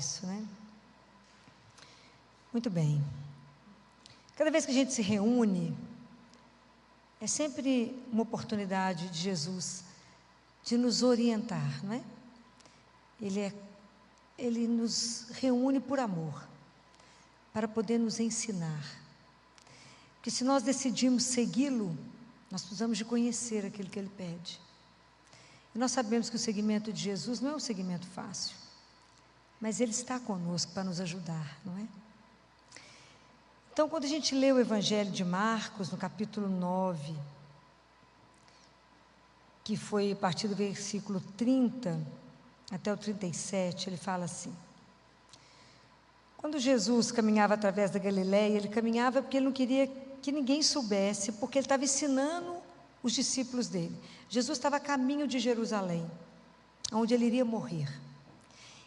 isso, né? Muito bem. Cada vez que a gente se reúne, é sempre uma oportunidade de Jesus de nos orientar, não é? Ele nos reúne por amor, para poder nos ensinar. Porque se nós decidimos segui-lo, nós precisamos de conhecer aquilo que Ele pede. E nós sabemos que o seguimento de Jesus não é um seguimento fácil, mas Ele está conosco para nos ajudar, não é? Então, quando a gente lê o Evangelho de Marcos, no capítulo 9, que foi a partir do versículo 30 até o 37, ele fala assim: quando Jesus caminhava através da Galileia, ele caminhava porque ele não queria que ninguém soubesse, porque ele estava ensinando os discípulos dele. Jesus estava a caminho de Jerusalém, onde ele iria morrer.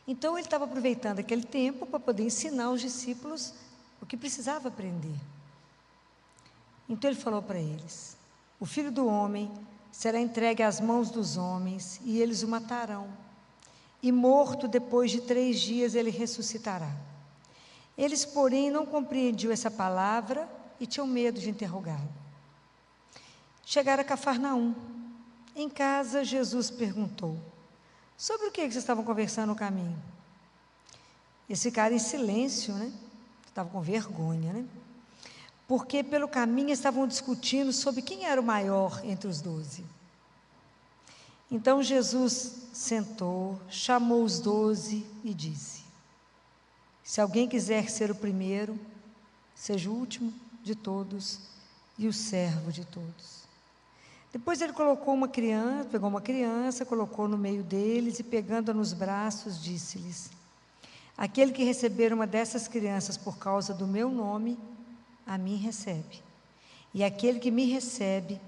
Então, ele estava aproveitando aquele tempo para poder ensinar os discípulos o que precisava aprender. Então, ele falou para eles: o Filho do Homem será entregue às mãos dos homens, e eles o matarão. E morto, depois de 3 dias, ele ressuscitará. Eles, porém, não compreendiam essa palavra e tinham medo de interrogá-lo. Chegaram a Cafarnaum. Em casa, Jesus perguntou: sobre o que vocês estavam conversando no caminho? Eles ficaram em silêncio, né? Estavam com vergonha, né? Porque pelo caminho estavam discutindo sobre quem era o maior entre os 12. Então Jesus sentou, chamou os 12 e disse: se alguém quiser ser o primeiro, seja o último de todos e o servo de todos. Depois ele pegou uma criança, colocou no meio deles e, pegando-a nos braços, disse-lhes: aquele que receber uma dessas crianças por causa do meu nome, a mim recebe. E aquele que me recebe,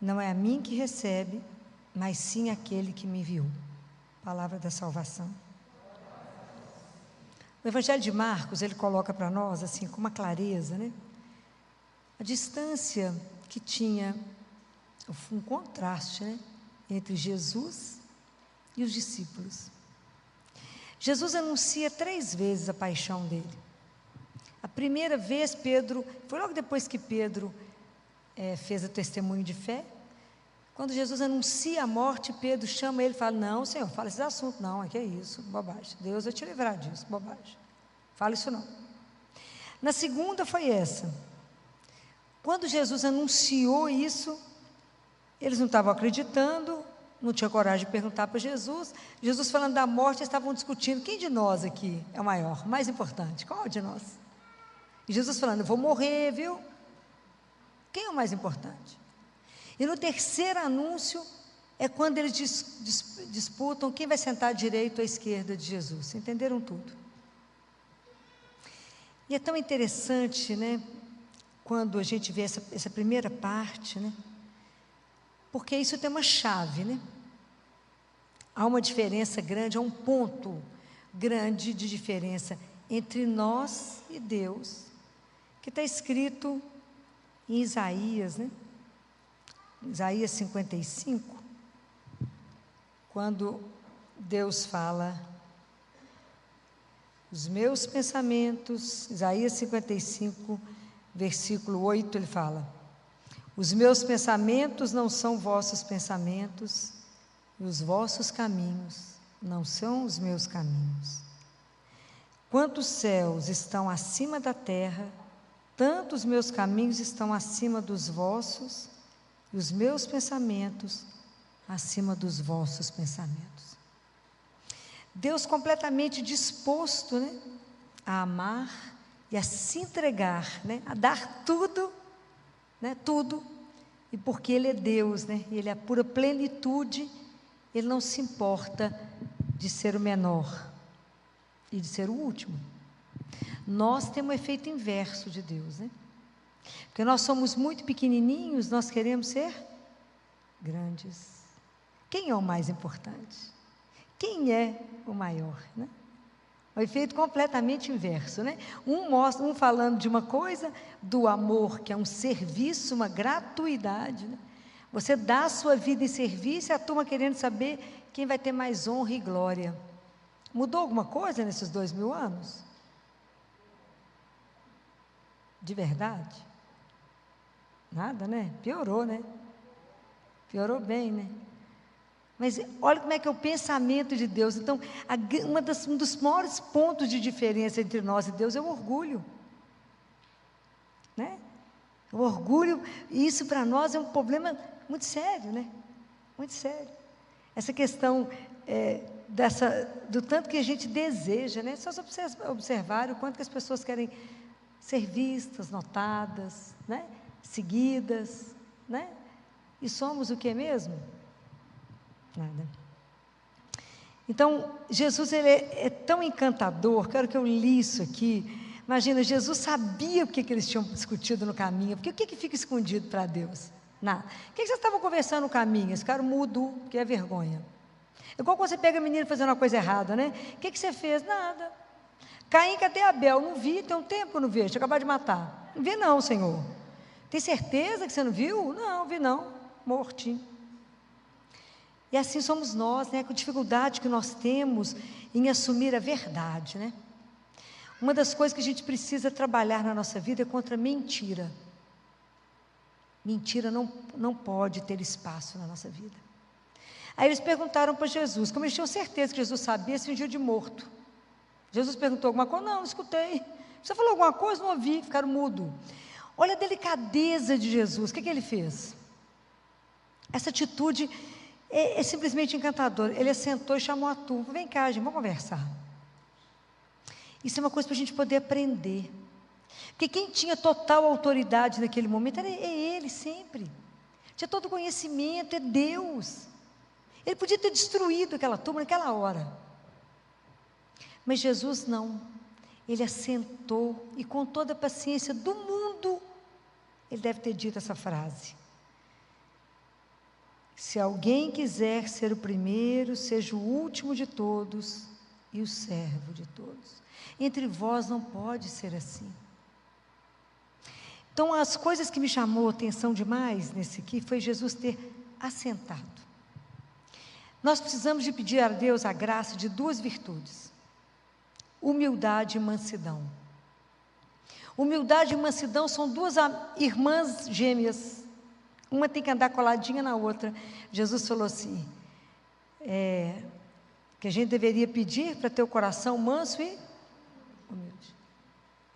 não é a mim que recebe, mas sim aquele que me enviou. Palavra da salvação. O Evangelho de Marcos, ele coloca para nós, assim, com uma clareza, né? A distância que tinha, um contraste, né? Entre Jesus e os discípulos. Jesus anuncia 3 vezes a paixão dele. A primeira vez, foi logo depois que Pedro fez o testemunho de fé. Quando Jesus anuncia a morte, Pedro chama ele e fala: não, Senhor, fala esse assunto, não, é que é isso, bobagem, Deus vai te livrar disso, bobagem, fala isso não. Na segunda foi essa, quando Jesus anunciou isso, eles não estavam acreditando, não tinham coragem de perguntar para Jesus. Jesus falando da morte, eles estavam discutindo: quem de nós aqui é o maior, mais importante, qual de nós? E Jesus falando: eu vou morrer, viu? Quem é o mais importante? E no terceiro anúncio é quando eles disputam quem vai sentar à direita ou à esquerda de Jesus. Entenderam tudo. E é tão interessante, né, quando a gente vê essa primeira parte, né, porque isso tem uma chave, né? Há uma diferença grande, há um ponto grande de diferença entre nós e Deus, que está escrito em Isaías, né? Isaías 55, quando Deus fala: os meus pensamentos, Isaías 55, versículo 8, ele fala: os meus pensamentos não são vossos pensamentos, e os vossos caminhos não são os meus caminhos. Quanto os céus estão acima da terra, tanto os meus caminhos estão acima dos vossos, e os meus pensamentos acima dos vossos pensamentos. Deus completamente disposto, né, a amar e a se entregar, né, a dar tudo, né, tudo, e porque Ele é Deus, né, Ele é a pura plenitude, Ele não se importa de ser o menor e de ser o último. Nós temos o efeito inverso de Deus, né? Porque nós somos muito pequenininhos, nós queremos ser grandes. Quem é o mais importante? Quem é o maior, né? O efeito completamente inverso, né? Um falando de uma coisa, do amor, que é um serviço, uma gratuidade, né? Você dá a sua vida em serviço e a turma querendo saber quem vai ter mais honra e glória. Mudou alguma coisa nesses 2000 anos? De verdade? Nada, né? Piorou, né? Piorou bem, né? Mas olha como é que é o pensamento de Deus. Então, um dos maiores pontos de diferença entre nós e Deus é o orgulho. Né? O orgulho, e isso para nós é um problema muito sério, né? Muito sério. Essa questão do tanto que a gente deseja, né? Só observar o quanto que as pessoas querem ser vistas, notadas, né? Seguidas, né? E somos o que mesmo? Nada. Então, Jesus ele é tão encantador, quero que eu li isso aqui. Imagina, Jesus sabia o que eles tinham discutido no caminho, porque o que fica escondido para Deus? Nada. O que vocês estavam conversando no caminho? Esse cara mudo, que é vergonha. É igual quando você pega a menina fazendo uma coisa errada, né? O que você fez? Nada. Caim, cadê Abel? Não vi, tem um tempo que eu não vejo, tinha acabado de matar. Não vi não, Senhor. Tem certeza que você não viu? Não, vi não, mortinho. E assim somos nós, né? Com a dificuldade que nós temos em assumir a verdade, né? Uma das coisas que a gente precisa trabalhar na nossa vida é contra a mentira. Mentira não pode ter espaço na nossa vida. Aí eles perguntaram para Jesus, como eles tinham certeza que Jesus sabia, se fingiu de morto. Jesus perguntou alguma coisa? Não escutei. Você falou alguma coisa? Não ouvi, ficaram mudos. Olha a delicadeza de Jesus, o que ele fez? Essa atitude é simplesmente encantadora. Ele assentou e chamou a turma, vem cá, gente, vamos conversar. Isso é uma coisa para a gente poder aprender. Porque quem tinha total autoridade naquele momento é Ele sempre. Tinha todo o conhecimento, é Deus. Ele podia ter destruído aquela turma naquela hora. Mas Jesus não. Ele assentou e com toda a paciência do mundo, ele deve ter dito essa frase. Se alguém quiser ser o primeiro, seja o último de todos e o servo de todos. Entre vós não pode ser assim. Então, as coisas que me chamou a atenção demais nesse aqui, foi Jesus ter assentado. Nós precisamos de pedir a Deus a graça de duas virtudes. Humildade e mansidão. Humildade e mansidão são duas irmãs gêmeas. Uma tem que andar coladinha na outra. Jesus falou assim, que a gente deveria pedir para ter o coração manso e humilde.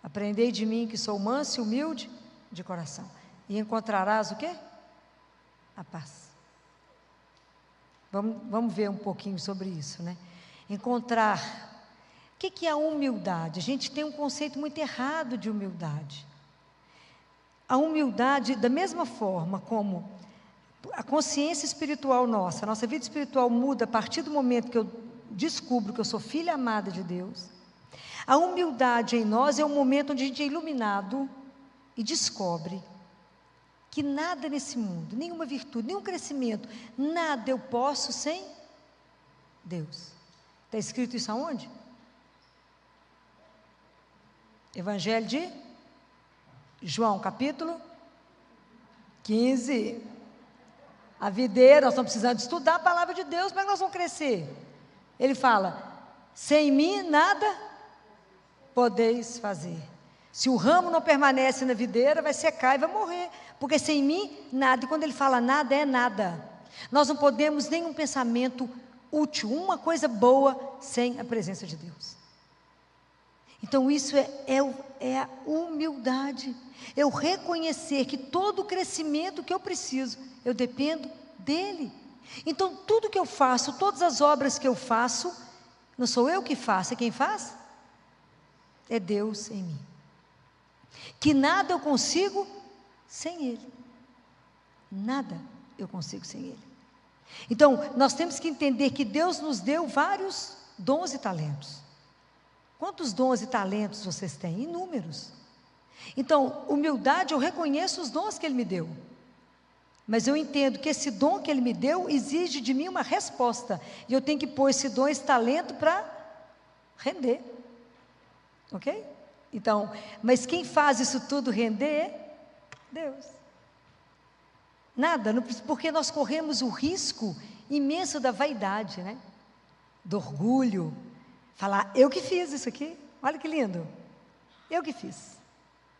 Aprendei de mim que sou manso e humilde de coração. E encontrarás o quê? A paz. Vamos ver um pouquinho sobre isso, né? Encontrar. O que é a humildade? A gente tem um conceito muito errado de humildade. A humildade, da mesma forma como a consciência espiritual nossa, a nossa vida espiritual muda a partir do momento que eu descubro que eu sou filha amada de Deus. A humildade em nós é o momento onde a gente é iluminado e descobre que nada nesse mundo, nenhuma virtude, nenhum crescimento, nada eu posso sem Deus. Está escrito isso aonde? Evangelho de João, capítulo 15. A videira, nós estamos precisando estudar a palavra de Deus, como é que nós vamos crescer? Ele fala, sem mim nada podeis fazer. Se o ramo não permanece na videira, vai secar e vai morrer, porque sem mim nada. E quando ele fala nada, é nada. Nós não podemos nenhum pensamento útil, uma coisa boa, sem a presença de Deus. Então isso é a humildade, eu reconhecer que todo o crescimento que eu preciso, eu dependo dEle. Então tudo que eu faço, todas as obras que eu faço, não sou eu que faço, é quem faz? É Deus em mim. Que nada eu consigo sem Ele, nada eu consigo sem Ele. Então nós temos que entender que Deus nos deu vários dons e talentos. Quantos dons e talentos vocês têm? Inúmeros. Então, humildade, eu reconheço os dons que Ele me deu. Mas eu entendo que esse dom que Ele me deu exige de mim uma resposta. E eu tenho que pôr esse dom, esse talento para render. Ok? Então, mas quem faz isso tudo render é Deus. Nada, porque nós corremos o risco imenso da vaidade, né? Do orgulho. Falar, eu que fiz isso aqui. Olha que lindo. Eu que fiz.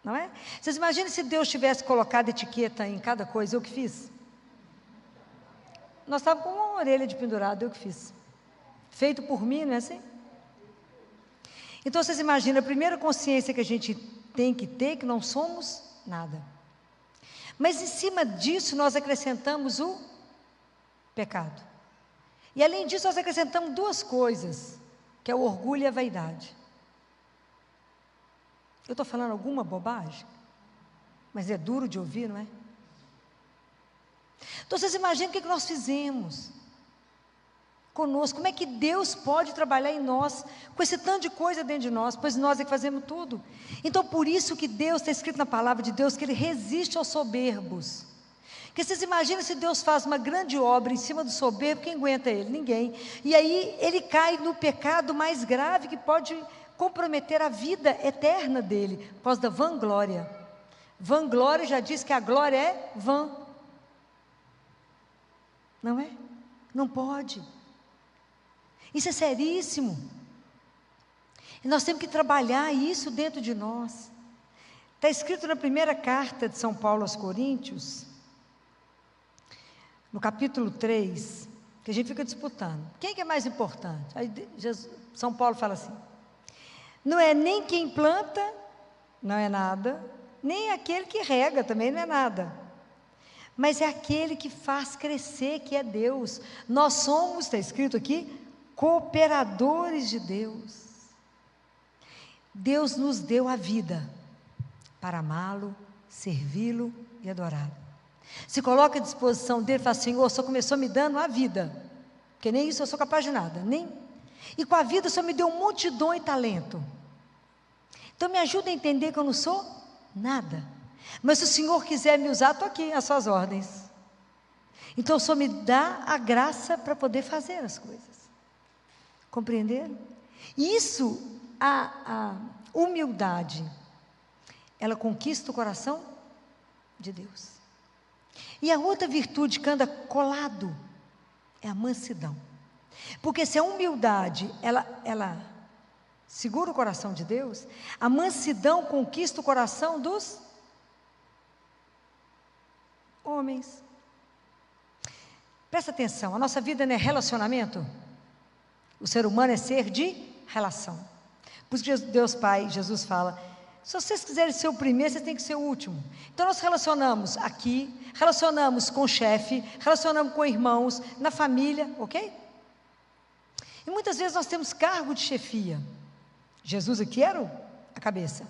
Não é? Vocês imaginam se Deus tivesse colocado etiqueta em cada coisa, eu que fiz? Nós estávamos com uma orelha de pendurado, eu que fiz. Feito por mim, não é assim? Então vocês imaginam, a primeira consciência que a gente tem que ter, que não somos nada. Mas em cima disso nós acrescentamos o pecado. E além disso nós acrescentamos duas coisas, que é o orgulho e a vaidade. Eu estou falando alguma bobagem? Mas é duro de ouvir, não é? Então vocês imaginam o que nós fizemos conosco, como é que Deus pode trabalhar em nós, com esse tanto de coisa dentro de nós, pois nós é que fazemos tudo. Então por isso que Deus, está escrito na palavra de Deus, que Ele resiste aos soberbos. Porque vocês imaginam se Deus faz uma grande obra em cima do soberbo, quem aguenta Ele? Ninguém. E aí ele cai no pecado mais grave, que pode comprometer a vida eterna dele, por causa da vanglória. Vanglória já diz que a glória é vã. Não é? Não pode. Isso é seríssimo. E nós temos que trabalhar isso dentro de nós. Está escrito na primeira carta de São Paulo aos Coríntios, no capítulo 3, que a gente fica disputando. Quem que é mais importante? Aí São Paulo fala assim, não é nem quem planta, não é nada, nem aquele que rega, também não é nada. Mas é aquele que faz crescer, que é Deus. Nós somos, está escrito aqui, cooperadores de Deus. Deus nos deu a vida para amá-lo, servi-lo e adorá-lo. Se coloca à disposição dele e fala, Senhor, o Senhor começou me dando a vida, porque nem isso eu sou capaz de nada, nem. E com a vida o Senhor me deu um monte de dom e talento. Então me ajuda a entender que eu não sou nada. Mas se o Senhor quiser me usar, estou aqui, às suas ordens. Então o Senhor me dá a graça para poder fazer as coisas. Compreenderam? Isso, a humildade, ela conquista o coração de Deus. E a outra virtude que anda colado é a mansidão. Porque se a humildade, ela segura o coração de Deus, a mansidão conquista o coração dos homens. Presta atenção, a nossa vida não é relacionamento? O ser humano é ser de relação. Por isso que Deus Pai, Jesus fala, se vocês quiserem ser o primeiro, vocês têm que ser o último. Então nós relacionamos aqui, relacionamos com o chefe, relacionamos com irmãos, na família, ok? E muitas vezes nós temos cargo de chefia. Jesus aqui era a cabeça.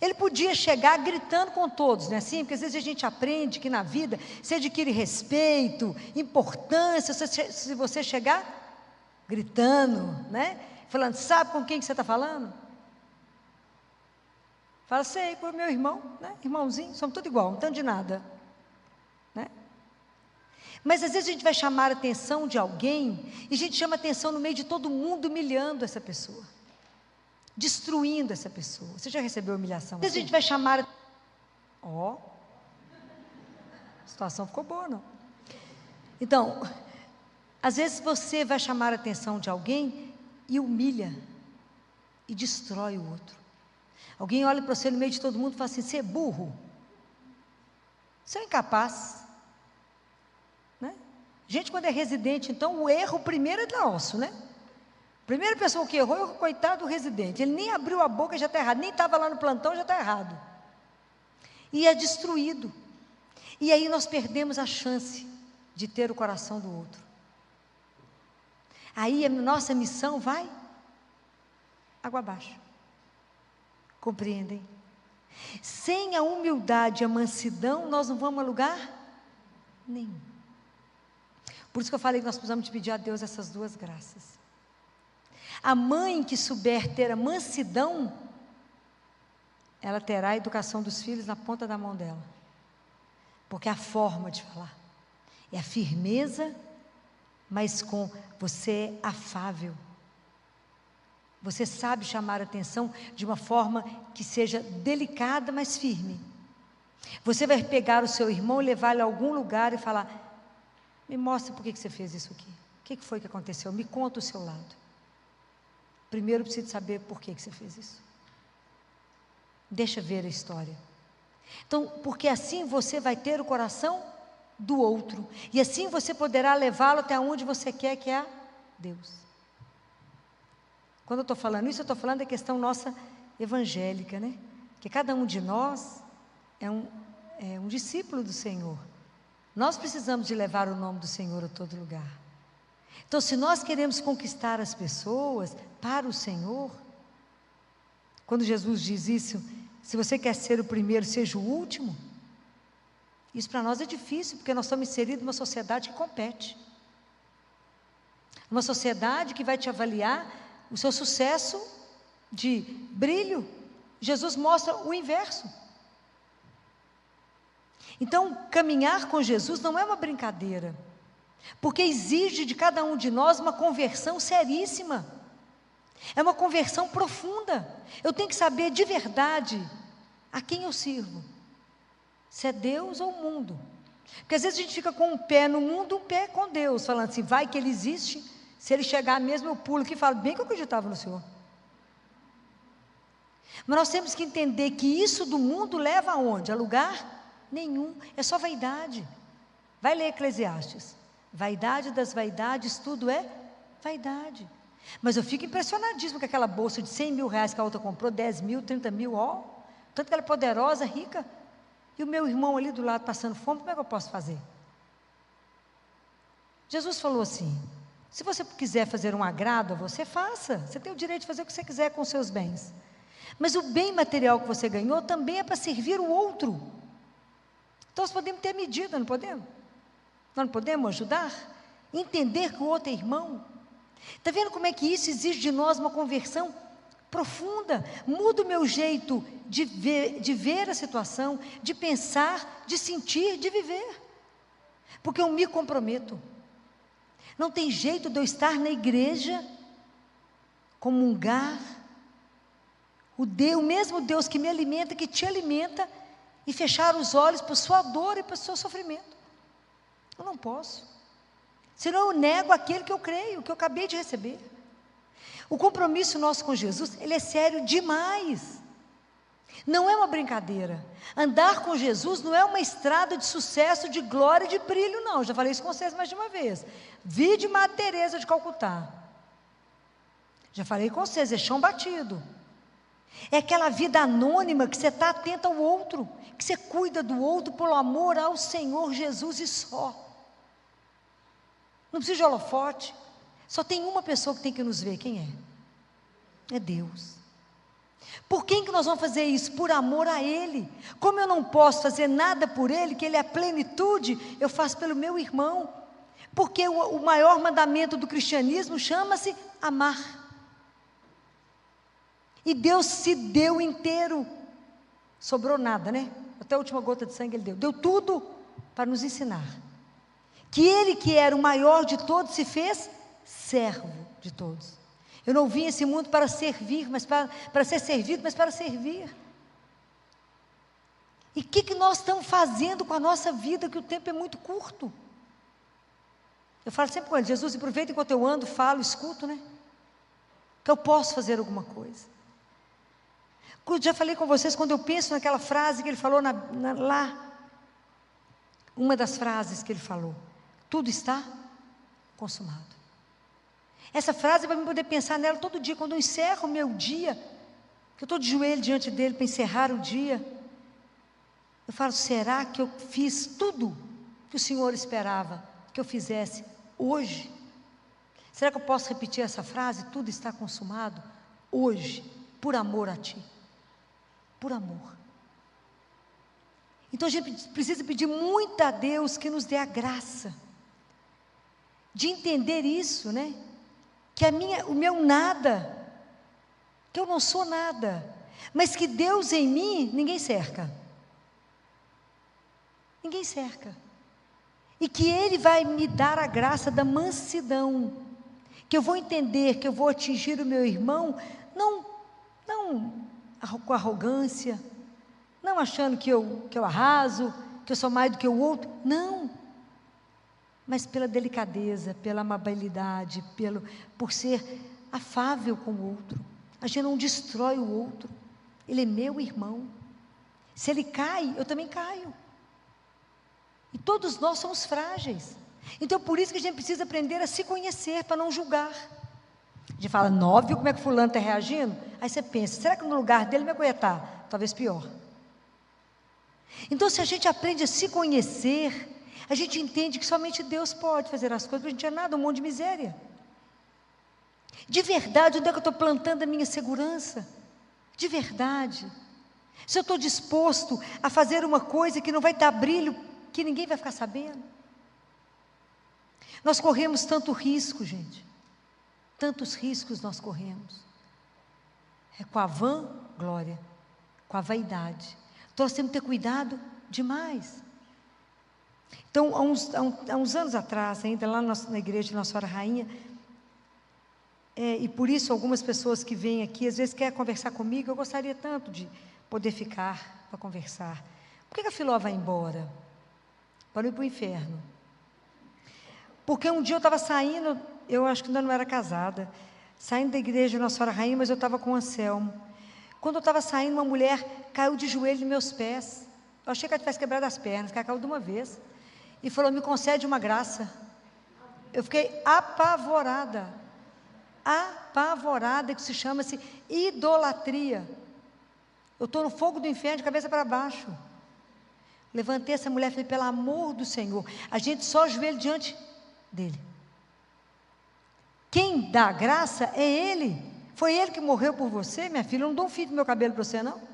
Ele podia chegar gritando com todos, não é assim? Porque às vezes a gente aprende que na vida você adquire respeito, importância, se você chegar gritando, né? Falando, sabe com quem que você está falando? Fala, sei, com o meu irmão, né? Irmãozinho, somos tudo igual, não tanto de nada, né? Mas às vezes a gente vai chamar a atenção de alguém, e a gente chama a atenção no meio de todo mundo, humilhando essa pessoa, destruindo essa pessoa. Você já recebeu humilhação? Às vezes a gente vai chamar, a situação ficou boa, não? Então, às vezes você vai chamar a atenção de alguém e humilha, e destrói o outro. Alguém olha para você no meio de todo mundo e fala assim, você é burro, você é incapaz, né? Gente, quando é residente, então o erro primeiro é nosso, né? Primeira pessoa que errou é o coitado do residente, ele nem abriu a boca, já está errado, nem estava lá no plantão, já está errado, e é destruído, e aí nós perdemos a chance de ter o coração do outro. Aí a nossa missão vai água abaixo. Compreendem? Sem a humildade e a mansidão, nós não vamos a lugar nenhum. Por isso que eu falei que nós precisamos pedir a Deus essas duas graças. A mãe que souber ter a mansidão, ela terá a educação dos filhos na ponta da mão dela. Porque é a forma de falar, é a firmeza, mas com você é afável. Você sabe chamar a atenção de uma forma que seja delicada, mas firme. Você vai pegar o seu irmão e levá-lo a algum lugar e falar, me mostra por que você fez isso aqui. O que foi que aconteceu? Me conta o seu lado. primeiro eu preciso saber por que você fez isso. Deixa ver a história. Então, porque assim você vai ter o coração do outro, e assim você poderá levá-lo até onde você quer, que é a Deus. Quando eu estou falando isso, eu estou falando da questão nossa evangélica, né? Que cada um de nós é um discípulo do Senhor. Nós precisamos de levar o nome do Senhor a todo lugar. Então, se nós queremos conquistar as pessoas para o Senhor, quando Jesus diz isso, se você quer ser o primeiro, seja o último, isso para nós é difícil, porque nós estamos inseridos numa sociedade que compete. Uma sociedade que vai te avaliar o seu sucesso de brilho. Jesus mostra o inverso. Então, caminhar com Jesus não é uma brincadeira, porque exige de cada um de nós uma conversão seríssima. É uma conversão profunda. Eu tenho que saber de verdade a quem eu sirvo. Se é Deus ou o mundo. Porque às vezes a gente fica com um pé no mundo, um pé com Deus, falando assim, vai que Ele existe, se Ele chegar mesmo eu pulo aqui e falo, bem que eu acreditava no Senhor. Mas nós temos que entender que isso do mundo leva aonde? A lugar nenhum, é só vaidade. Vai ler Eclesiastes. Vaidade das vaidades, tudo é vaidade. Mas eu fico impressionadíssimo com aquela bolsa de 100 mil reais que a outra comprou, 10 mil, 30 mil, tanto que ela é poderosa, rica, e o meu irmão ali do lado passando fome, como é que eu posso fazer? Jesus falou assim, se você quiser fazer um agrado a você, faça, você tem o direito de fazer o que você quiser com os seus bens, mas o bem material que você ganhou também é para servir o outro. Então nós podemos ter medida, não podemos? Nós não podemos ajudar? Entender que o outro é irmão? Está vendo como é que isso exige de nós uma conversão profunda? Muda o meu jeito de ver a situação, de pensar, de sentir, de viver, porque eu me comprometo. Não tem jeito de eu estar na igreja, comungar, o mesmo Deus que me alimenta, que te alimenta, e fechar os olhos para a sua dor e para o seu sofrimento. Eu não posso. Senão eu nego aquele que eu creio, que eu acabei de receber. O compromisso nosso com Jesus, ele é sério demais. Não é uma brincadeira. Andar com Jesus não é uma estrada de sucesso, de glória e de brilho, não. Eu já falei isso com vocês mais de uma vez. Vide Madre Teresa de Calcutá. Já falei com vocês, é chão batido. É aquela vida anônima que você está atento ao outro, que você cuida do outro por amor ao Senhor Jesus e só. Não precisa de holofote. Só tem uma pessoa que tem que nos ver. Quem é? É Deus. Por quem que nós vamos fazer isso? Por amor a Ele. Como eu não posso fazer nada por Ele, que Ele é a plenitude, eu faço pelo meu irmão. Porque o maior mandamento do cristianismo chama-se amar. E Deus se deu inteiro. Sobrou nada, né? Até a última gota de sangue Ele deu. Deu tudo para nos ensinar. Que Ele, que era o maior de todos, se fez servo de todos. Eu não vim a esse mundo para servir, mas para ser servido, mas para servir. E o que nós estamos fazendo com a nossa vida, que o tempo é muito curto? Eu falo sempre com ele, Jesus, aproveita enquanto eu ando, falo, escuto, né? Que eu posso fazer alguma coisa. Eu já falei com vocês, quando eu penso naquela frase que ele falou lá, uma das frases que ele falou, tudo está consumado. Essa frase é para eu poder pensar nela todo dia, quando eu encerro o meu dia, que eu estou de joelho diante dele para encerrar o dia, eu falo, será que eu fiz tudo que o Senhor esperava que eu fizesse hoje? Será que eu posso repetir essa frase? Tudo está consumado hoje, por amor a Ti, por amor. Então a gente precisa pedir muito a Deus que nos dê a graça de entender isso, né? Que o meu nada, que eu não sou nada, mas que Deus em mim, ninguém cerca. Ninguém cerca. E que Ele vai me dar a graça da mansidão, que eu vou entender que eu vou atingir o meu irmão, não com arrogância, não achando que eu arraso, que eu sou mais do que o outro, não. Mas pela delicadeza, pela amabilidade, por ser afável com o outro, a gente não destrói o outro. Ele é meu irmão. Se ele cai, eu também caio. E todos nós somos frágeis. Então, por isso que a gente precisa aprender a se conhecer, para não julgar. A gente fala, não, viu como é que fulano está reagindo? Aí você pensa, será que no lugar dele me aguentar? Talvez pior. Então, se a gente aprende a se conhecer, a gente entende que somente Deus pode fazer as coisas, porque a gente é nada, um monte de miséria. De verdade, onde é que eu estou plantando a minha segurança? De verdade. Se eu estou disposto a fazer uma coisa que não vai dar brilho, que ninguém vai ficar sabendo. Nós corremos tanto risco, gente. Tantos riscos nós corremos. É com a vanglória, com a vaidade. Então nós temos que ter cuidado demais. Então, há uns anos atrás, ainda lá na igreja de Nossa Senhora Rainha, e por isso algumas pessoas que vêm aqui, às vezes querem conversar comigo, eu gostaria tanto de poder ficar para conversar. Por que a Filó vai embora? Para não ir para o inferno. Porque um dia eu estava saindo, eu acho que ainda não era casada, saindo da igreja de Nossa Senhora Rainha, mas eu estava com o Anselmo. Quando eu estava saindo, uma mulher caiu de joelho nos meus pés. Eu achei que ela tivesse quebrado as pernas, que ela caiu de uma vez. E falou, me concede uma graça. Eu fiquei apavorada. Apavorada, que se chama-se idolatria. Eu estou no fogo do inferno de cabeça para baixo. Levantei essa mulher e falei, pelo amor do Senhor, a gente só ajoelha diante dele. Quem dá graça é Ele. Foi Ele que morreu por você, minha filha. Eu não dou um fio do meu cabelo para você, não.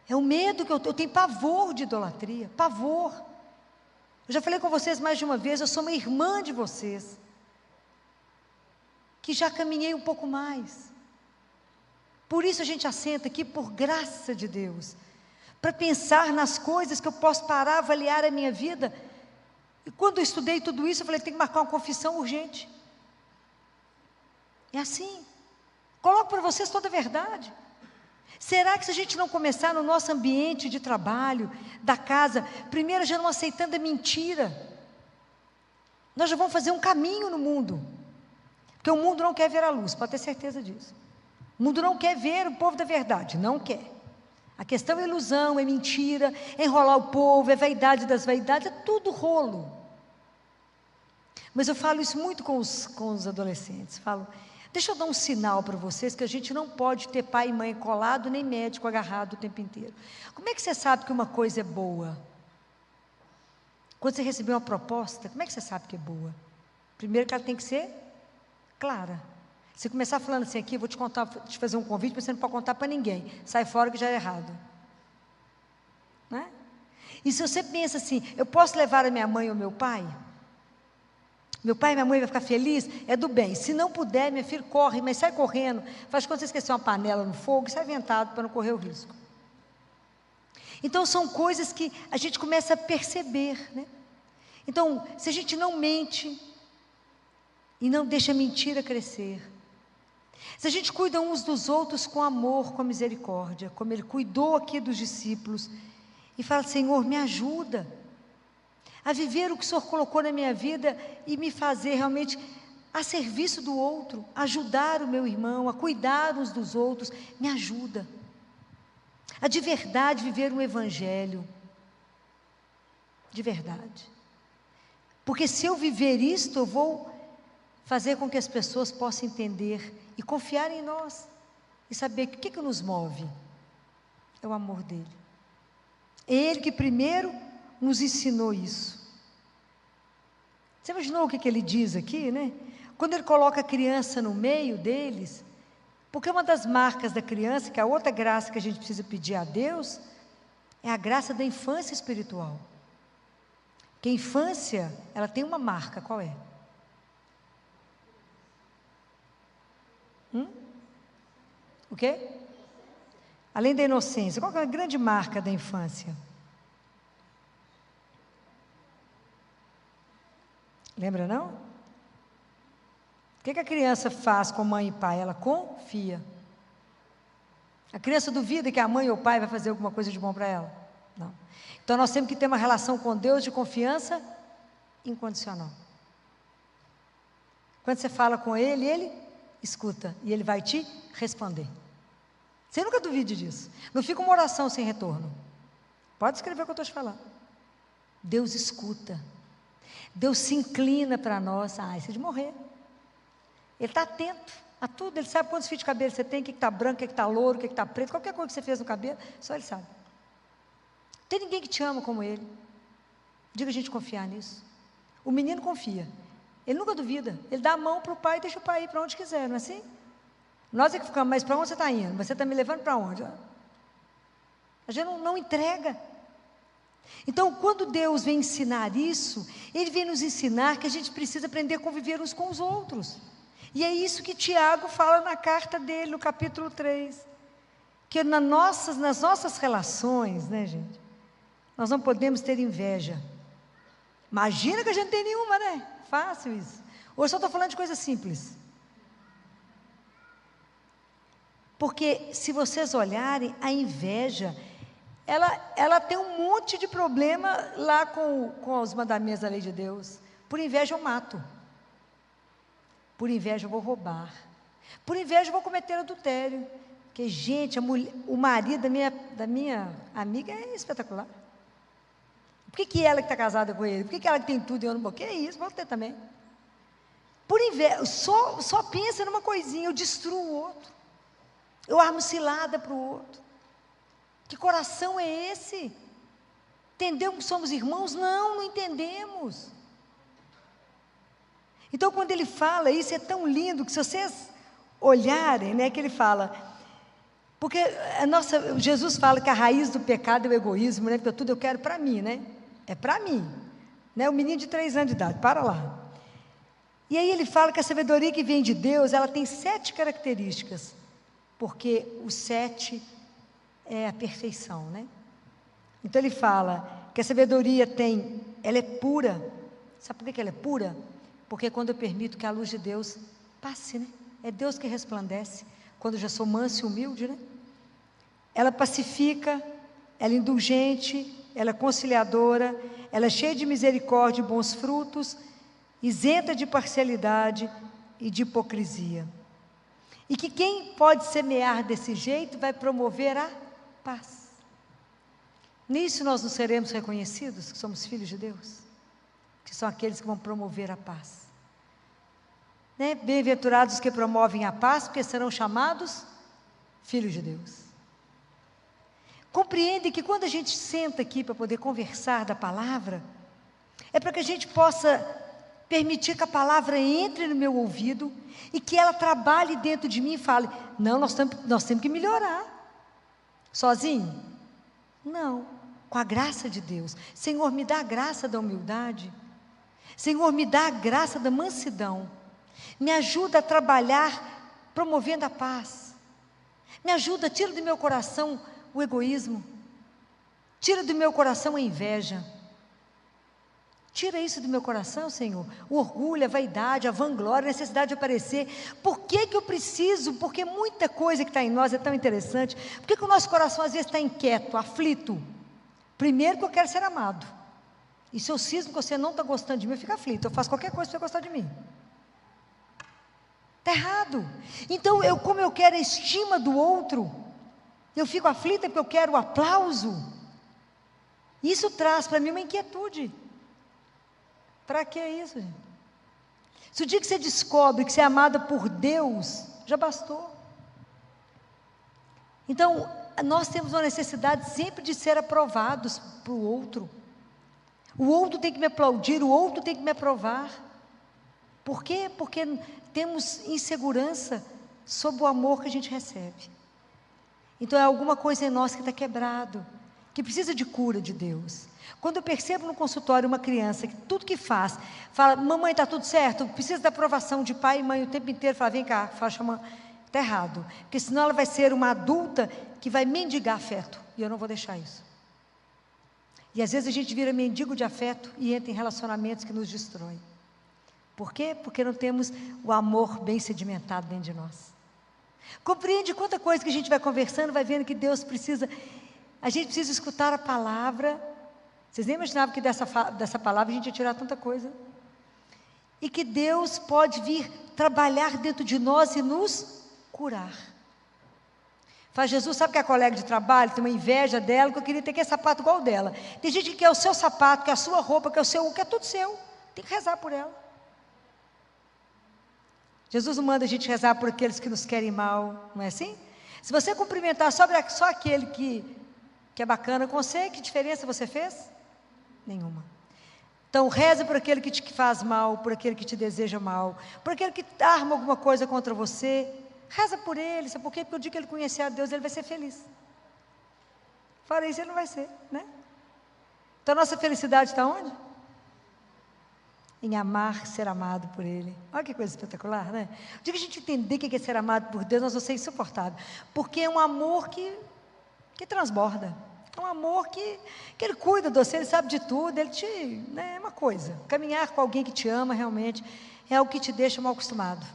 É o medo que eu tenho pavor de idolatria, pavor. Eu já falei com vocês mais de uma vez, eu sou uma irmã de vocês, que já caminhei um pouco mais. Por isso a gente assenta aqui, por graça de Deus, para pensar nas coisas que eu posso parar, avaliar a minha vida. E quando eu estudei tudo isso, eu falei, tem que marcar uma confissão urgente. É assim. Coloco para vocês toda a verdade. Será que se a gente não começar no nosso ambiente de trabalho, da casa, primeiro já não aceitando a mentira, nós já vamos fazer um caminho no mundo. Porque o mundo não quer ver a luz, pode ter certeza disso. O mundo não quer ver o povo da verdade, não quer. A questão é ilusão, é mentira, é enrolar o povo, é vaidade das vaidades, é tudo rolo. Mas eu falo isso muito com os adolescentes, falo, deixa eu dar um sinal para vocês, que a gente não pode ter pai e mãe colado, nem médico agarrado o tempo inteiro. Como é que você sabe que uma coisa é boa? Quando você receber uma proposta, como é que você sabe que é boa? Primeiro que ela tem que ser clara. Se começar falando assim aqui, eu vou te fazer um convite, mas você não pode contar para ninguém. Sai fora que já é errado. Né? E se você pensa assim, eu posso levar a minha mãe ou meu pai? Meu pai e minha mãe vai ficar feliz? É do bem. Se não puder, meu filho, corre, mas sai correndo. Faz quando você esquecer uma panela no fogo, e sai aventado para não correr o risco. Então, são coisas que a gente começa a perceber, né? Então, se a gente não mente e não deixa a mentira crescer, se a gente cuida uns dos outros com amor, com misericórdia, como Ele cuidou aqui dos discípulos, e fala, Senhor, me ajuda a viver o que o Senhor colocou na minha vida e me fazer realmente a serviço do outro, ajudar o meu irmão, a cuidar uns dos outros, me ajuda a de verdade viver um evangelho, de verdade, porque se eu viver isto, eu vou fazer com que as pessoas possam entender e confiar em nós, e saber que o que nos move é o amor dEle. É Ele que primeiro nos ensinou isso. Você imaginou o que Ele diz aqui, né? Quando Ele coloca a criança no meio deles, porque uma das marcas da criança, que é a outra graça que a gente precisa pedir a Deus, é a graça da infância espiritual. Porque a infância, ela tem uma marca, qual é? O quê? Além da inocência, qual é a grande marca da infância? Lembra não? O que a criança faz com mãe e pai? Ela confia. A criança duvida que a mãe ou o pai vai fazer alguma coisa de bom para ela? Não. Então nós temos que ter uma relação com Deus de confiança incondicional. Quando você fala com ele, ele escuta e ele vai te responder. Você nunca duvide disso. Não fica uma oração sem retorno. Pode escrever o que eu estou te falando. Deus escuta. Deus se inclina para nós. Isso é de morrer. Ele está atento a tudo. Ele sabe quantos fios de cabelo você tem, o que está branco, o que está louro, o que está preto, qualquer coisa que você fez no cabelo, só ele sabe. Não tem ninguém que te ama como ele. Diga a gente confiar nisso. O menino confia. Ele nunca duvida. Ele dá a mão para o pai e deixa o pai ir para onde quiser, não é assim? Nós é que ficamos, mas para onde você está indo? Você está me levando para onde? A gente não entrega. Então, quando Deus vem ensinar isso, Ele vem nos ensinar que a gente precisa aprender a conviver uns com os outros. E é isso que Tiago fala na carta dele, no capítulo 3. Que nas nossas relações, né, gente? Nós não podemos ter inveja. Imagina que a gente não tem nenhuma, né? Fácil isso. Hoje só estou falando de coisa simples. Porque se vocês olharem, a inveja, ela tem um monte de problema lá com os mandamentos da lei de Deus. Por inveja eu mato. Por inveja eu vou roubar. Por inveja eu vou cometer adultério. Porque, gente, o marido da minha amiga é espetacular. Por que ela que está casada com ele? Por que ela que tem tudo e eu não vou? Que é isso, vou ter também. Por inveja, só pensa numa coisinha, eu destruo o outro. Eu armo cilada para o outro. Que coração é esse? Entendemos que somos irmãos? Não entendemos. Então, quando ele fala isso, é tão lindo, que se vocês olharem, né, que ele fala, porque Jesus fala que a raiz do pecado é o egoísmo, né, porque tudo eu quero para mim, né, é para mim, né, o menino de 3 anos de idade, para lá. E aí ele fala que a sabedoria que vem de Deus, ela tem 7 características, porque o 7 é a perfeição, né? Então ele fala que a sabedoria ela é pura. Sabe por que ela é pura? Porque quando eu permito que a luz de Deus passe, né? É Deus que resplandece, quando eu já sou manso e humilde, né? Ela pacifica, ela é indulgente, ela é conciliadora, ela é cheia de misericórdia e bons frutos, isenta de parcialidade e de hipocrisia. E que quem pode semear desse jeito vai promover a paz. Nisso nós não seremos reconhecidos que somos filhos de Deus, que são aqueles que vão promover a paz, né? Bem-aventurados os que promovem a paz, porque serão chamados filhos de Deus. Compreende que quando a gente senta aqui para poder conversar da palavra, é para que a gente possa permitir que a palavra entre no meu ouvido e que ela trabalhe dentro de mim e fale, não, nós temos que melhorar. Sozinho? Não, com a graça de Deus. Senhor, me dá a graça da humildade. Senhor, me dá a graça da mansidão. Me ajuda a trabalhar promovendo a paz. Me ajuda, tira do meu coração o egoísmo. Tira do meu coração a inveja. Tira isso do meu coração, Senhor. O orgulho, a vaidade, a vanglória, a necessidade de aparecer. Por que eu preciso? Porque muita coisa que está em nós é tão interessante. Por que o nosso coração às vezes está inquieto, aflito? Primeiro que eu quero ser amado. E se eu cismo que você não está gostando de mim, eu fico aflito. Eu faço qualquer coisa para você gostar de mim. Está errado. Então, como eu quero a estima do outro, eu fico aflita porque eu quero o aplauso. Isso traz para mim uma inquietude. Para que isso, gente? Se o dia que você descobre que você é amada por Deus, já bastou. Então, nós temos uma necessidade sempre de ser aprovados para o outro. O outro tem que me aplaudir, o outro tem que me aprovar. Por quê? Porque temos insegurança sobre o amor que a gente recebe. Então, é alguma coisa em nós que está quebrado, que precisa de cura de Deus. Quando eu percebo no consultório uma criança que tudo que faz, fala, mamãe, está tudo certo, precisa da aprovação de pai e mãe o tempo inteiro, fala, vem cá, fala, chama, está errado, porque senão ela vai ser uma adulta que vai mendigar afeto, e eu não vou deixar isso. E às vezes a gente vira mendigo de afeto e entra em relacionamentos que nos destroem. Por quê? Porque não temos o amor bem sedimentado dentro de nós. Compreende quanta coisa que a gente vai conversando, vai vendo que Deus precisa, a gente precisa escutar a palavra. Vocês nem imaginavam que dessa palavra a gente ia tirar tanta coisa. e que Deus pode vir trabalhar dentro de nós e nos curar. Faz Jesus, sabe que a colega de trabalho tem uma inveja dela, que eu queria ter aquele sapato igual dela. Tem gente que quer o seu sapato, quer a sua roupa, quer tudo seu. Tem que rezar por ela. Jesus não manda a gente rezar por aqueles que nos querem mal, não é assim? Se você cumprimentar só aquele que é bacana com você, que diferença você fez? Nenhuma. Então reze por aquele que te faz mal, por aquele que te deseja mal, por aquele que arma alguma coisa contra você. Reza por ele, sabe por quê? Porque o dia que ele conhecer a Deus, ele vai ser feliz. Fora isso, ele não vai ser, né? Então, nossa felicidade está onde? Em amar, ser amado por ele. Olha que coisa espetacular, né? O dia que a gente entender o que é ser amado por Deus, nós vamos ser insuportável. Porque é um amor que transborda. É um amor que ele cuida de você, ele sabe de tudo, ele né, é uma coisa. Caminhar com alguém que te ama realmente é algo que te deixa mal acostumado.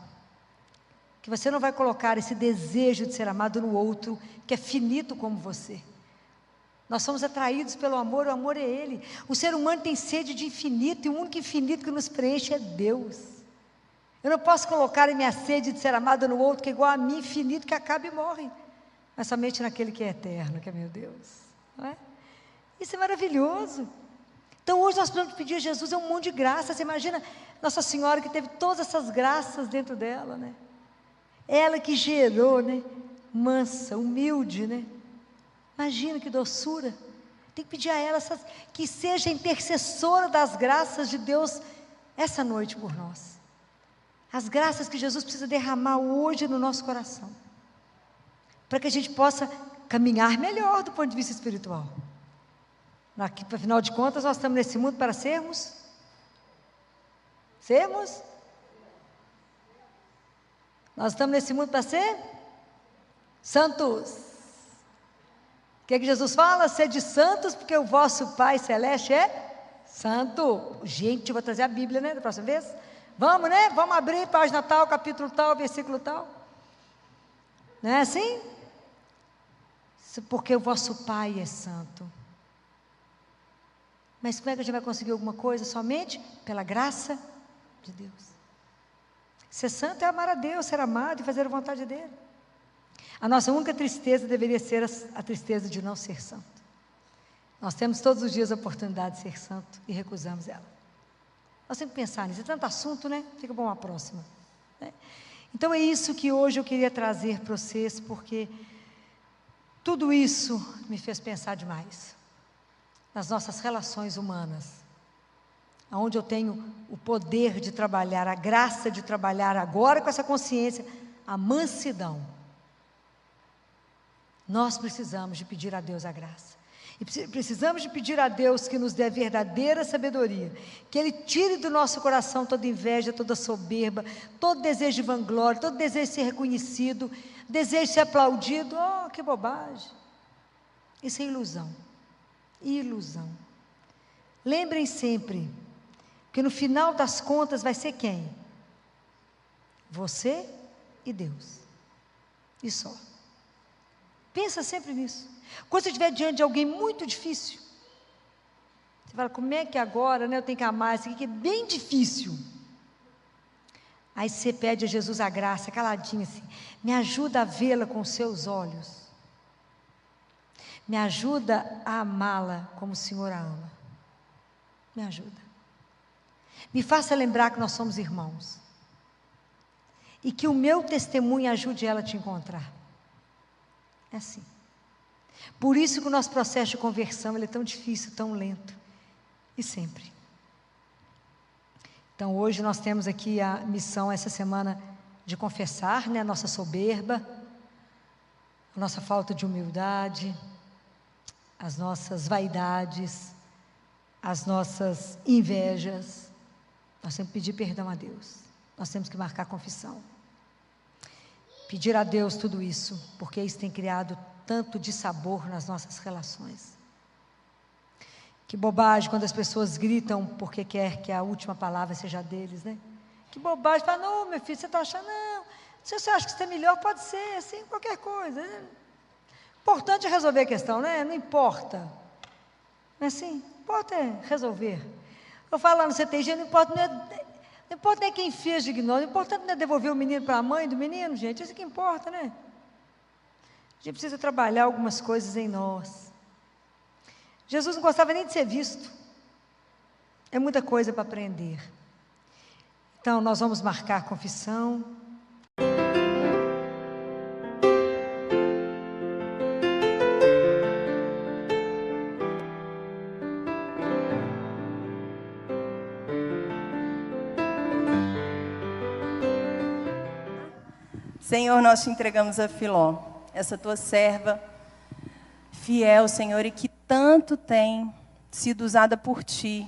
Que você não vai colocar esse desejo de ser amado no outro, que é finito como você. Nós somos atraídos pelo amor, o amor é Ele. O ser humano tem sede de infinito, e o único infinito que nos preenche é Deus. Eu não posso colocar a minha sede de ser amado no outro, que é igual a mim, infinito, que acaba e morre. Mas somente naquele que é eterno, que é meu Deus. Não é? Isso é maravilhoso. Então hoje nós podemos pedir a Jesus um monte de graça. Você imagina Nossa Senhora que teve todas essas graças dentro dela, né? Ela que gerou, né? Mansa, humilde, né? Imagina que doçura. Tem que pedir a ela que seja intercessora das graças de Deus essa noite por nós. As graças que Jesus precisa derramar hoje no nosso coração, para que a gente possa caminhar melhor do ponto de vista espiritual. Afinal de contas, nós estamos nesse mundo para sermos nós estamos nesse mundo para ser santos. O que Jesus fala? Sede santos, porque o vosso Pai Celeste é santo. Gente, eu vou trazer a Bíblia, né, da próxima vez. Vamos, né? Vamos abrir página tal, capítulo tal, versículo tal. Não é assim? Porque o vosso Pai é santo. Mas como é que a gente vai conseguir alguma coisa? Somente pela graça de Deus. Ser santo é amar a Deus, ser amado e fazer a vontade dEle. A nossa única tristeza deveria ser a tristeza de não ser santo. Nós temos todos os dias a oportunidade de ser santo e recusamos ela. Nós temos que pensar nisso. É tanto assunto, né? Fica bom a próxima. Né? Então é isso que hoje eu queria trazer para vocês, porque tudo isso me fez pensar demais nas nossas relações humanas, onde eu tenho o poder de trabalhar, a graça de trabalhar agora com essa consciência, a mansidão. Nós precisamos de pedir a Deus a graça. E precisamos de pedir a Deus que nos dê verdadeira sabedoria, que Ele tire do nosso coração toda inveja, toda soberba, todo desejo de vanglória, todo desejo de ser reconhecido, desejo de ser aplaudido. Oh, que bobagem! Isso é ilusão. Ilusão. Lembrem sempre que no final das contas vai ser quem? Você e Deus. E só. Pensa sempre nisso. Quando você estiver diante de alguém muito difícil, você fala, como é que agora, né, eu tenho que amar isso aqui, que é bem difícil. Aí você pede a Jesus a graça, caladinho assim, me ajuda a vê-la com os seus olhos. Me ajuda a amá-la como o Senhor a ama. Me ajuda. Me faça lembrar que nós somos irmãos. E que o meu testemunho ajude ela a te encontrar. É assim. Por isso que o nosso processo de conversão ele é tão difícil, tão lento. E sempre. Então hoje nós temos aqui a missão essa semana de confessar, né, a nossa soberba, a nossa falta de humildade, as nossas vaidades, as nossas invejas. Nós temos que pedir perdão a Deus. Nós temos que marcar confissão. Pedir a Deus tudo isso, porque isso tem criado tanto dissabor nas nossas relações. Que bobagem quando as pessoas gritam porque quer que a última palavra seja deles, né? Que bobagem, fala, não, meu filho, você está achando, não. Se você acha que isso é melhor, pode ser, assim, qualquer coisa. Né? Importante é resolver a questão, né? Não importa. Não é assim? Importa é resolver. Eu falo lá no CTG, não importa, Não importa nem quem fez diagnóstico, o importante não é devolver o menino para a mãe do menino, gente, isso que importa, né? A gente precisa trabalhar algumas coisas em nós. Jesus não gostava nem de ser visto. É muita coisa para aprender. Então, nós vamos marcar confissão. Senhor, nós te entregamos a Filó, essa tua serva fiel, Senhor, e que tanto tem sido usada por ti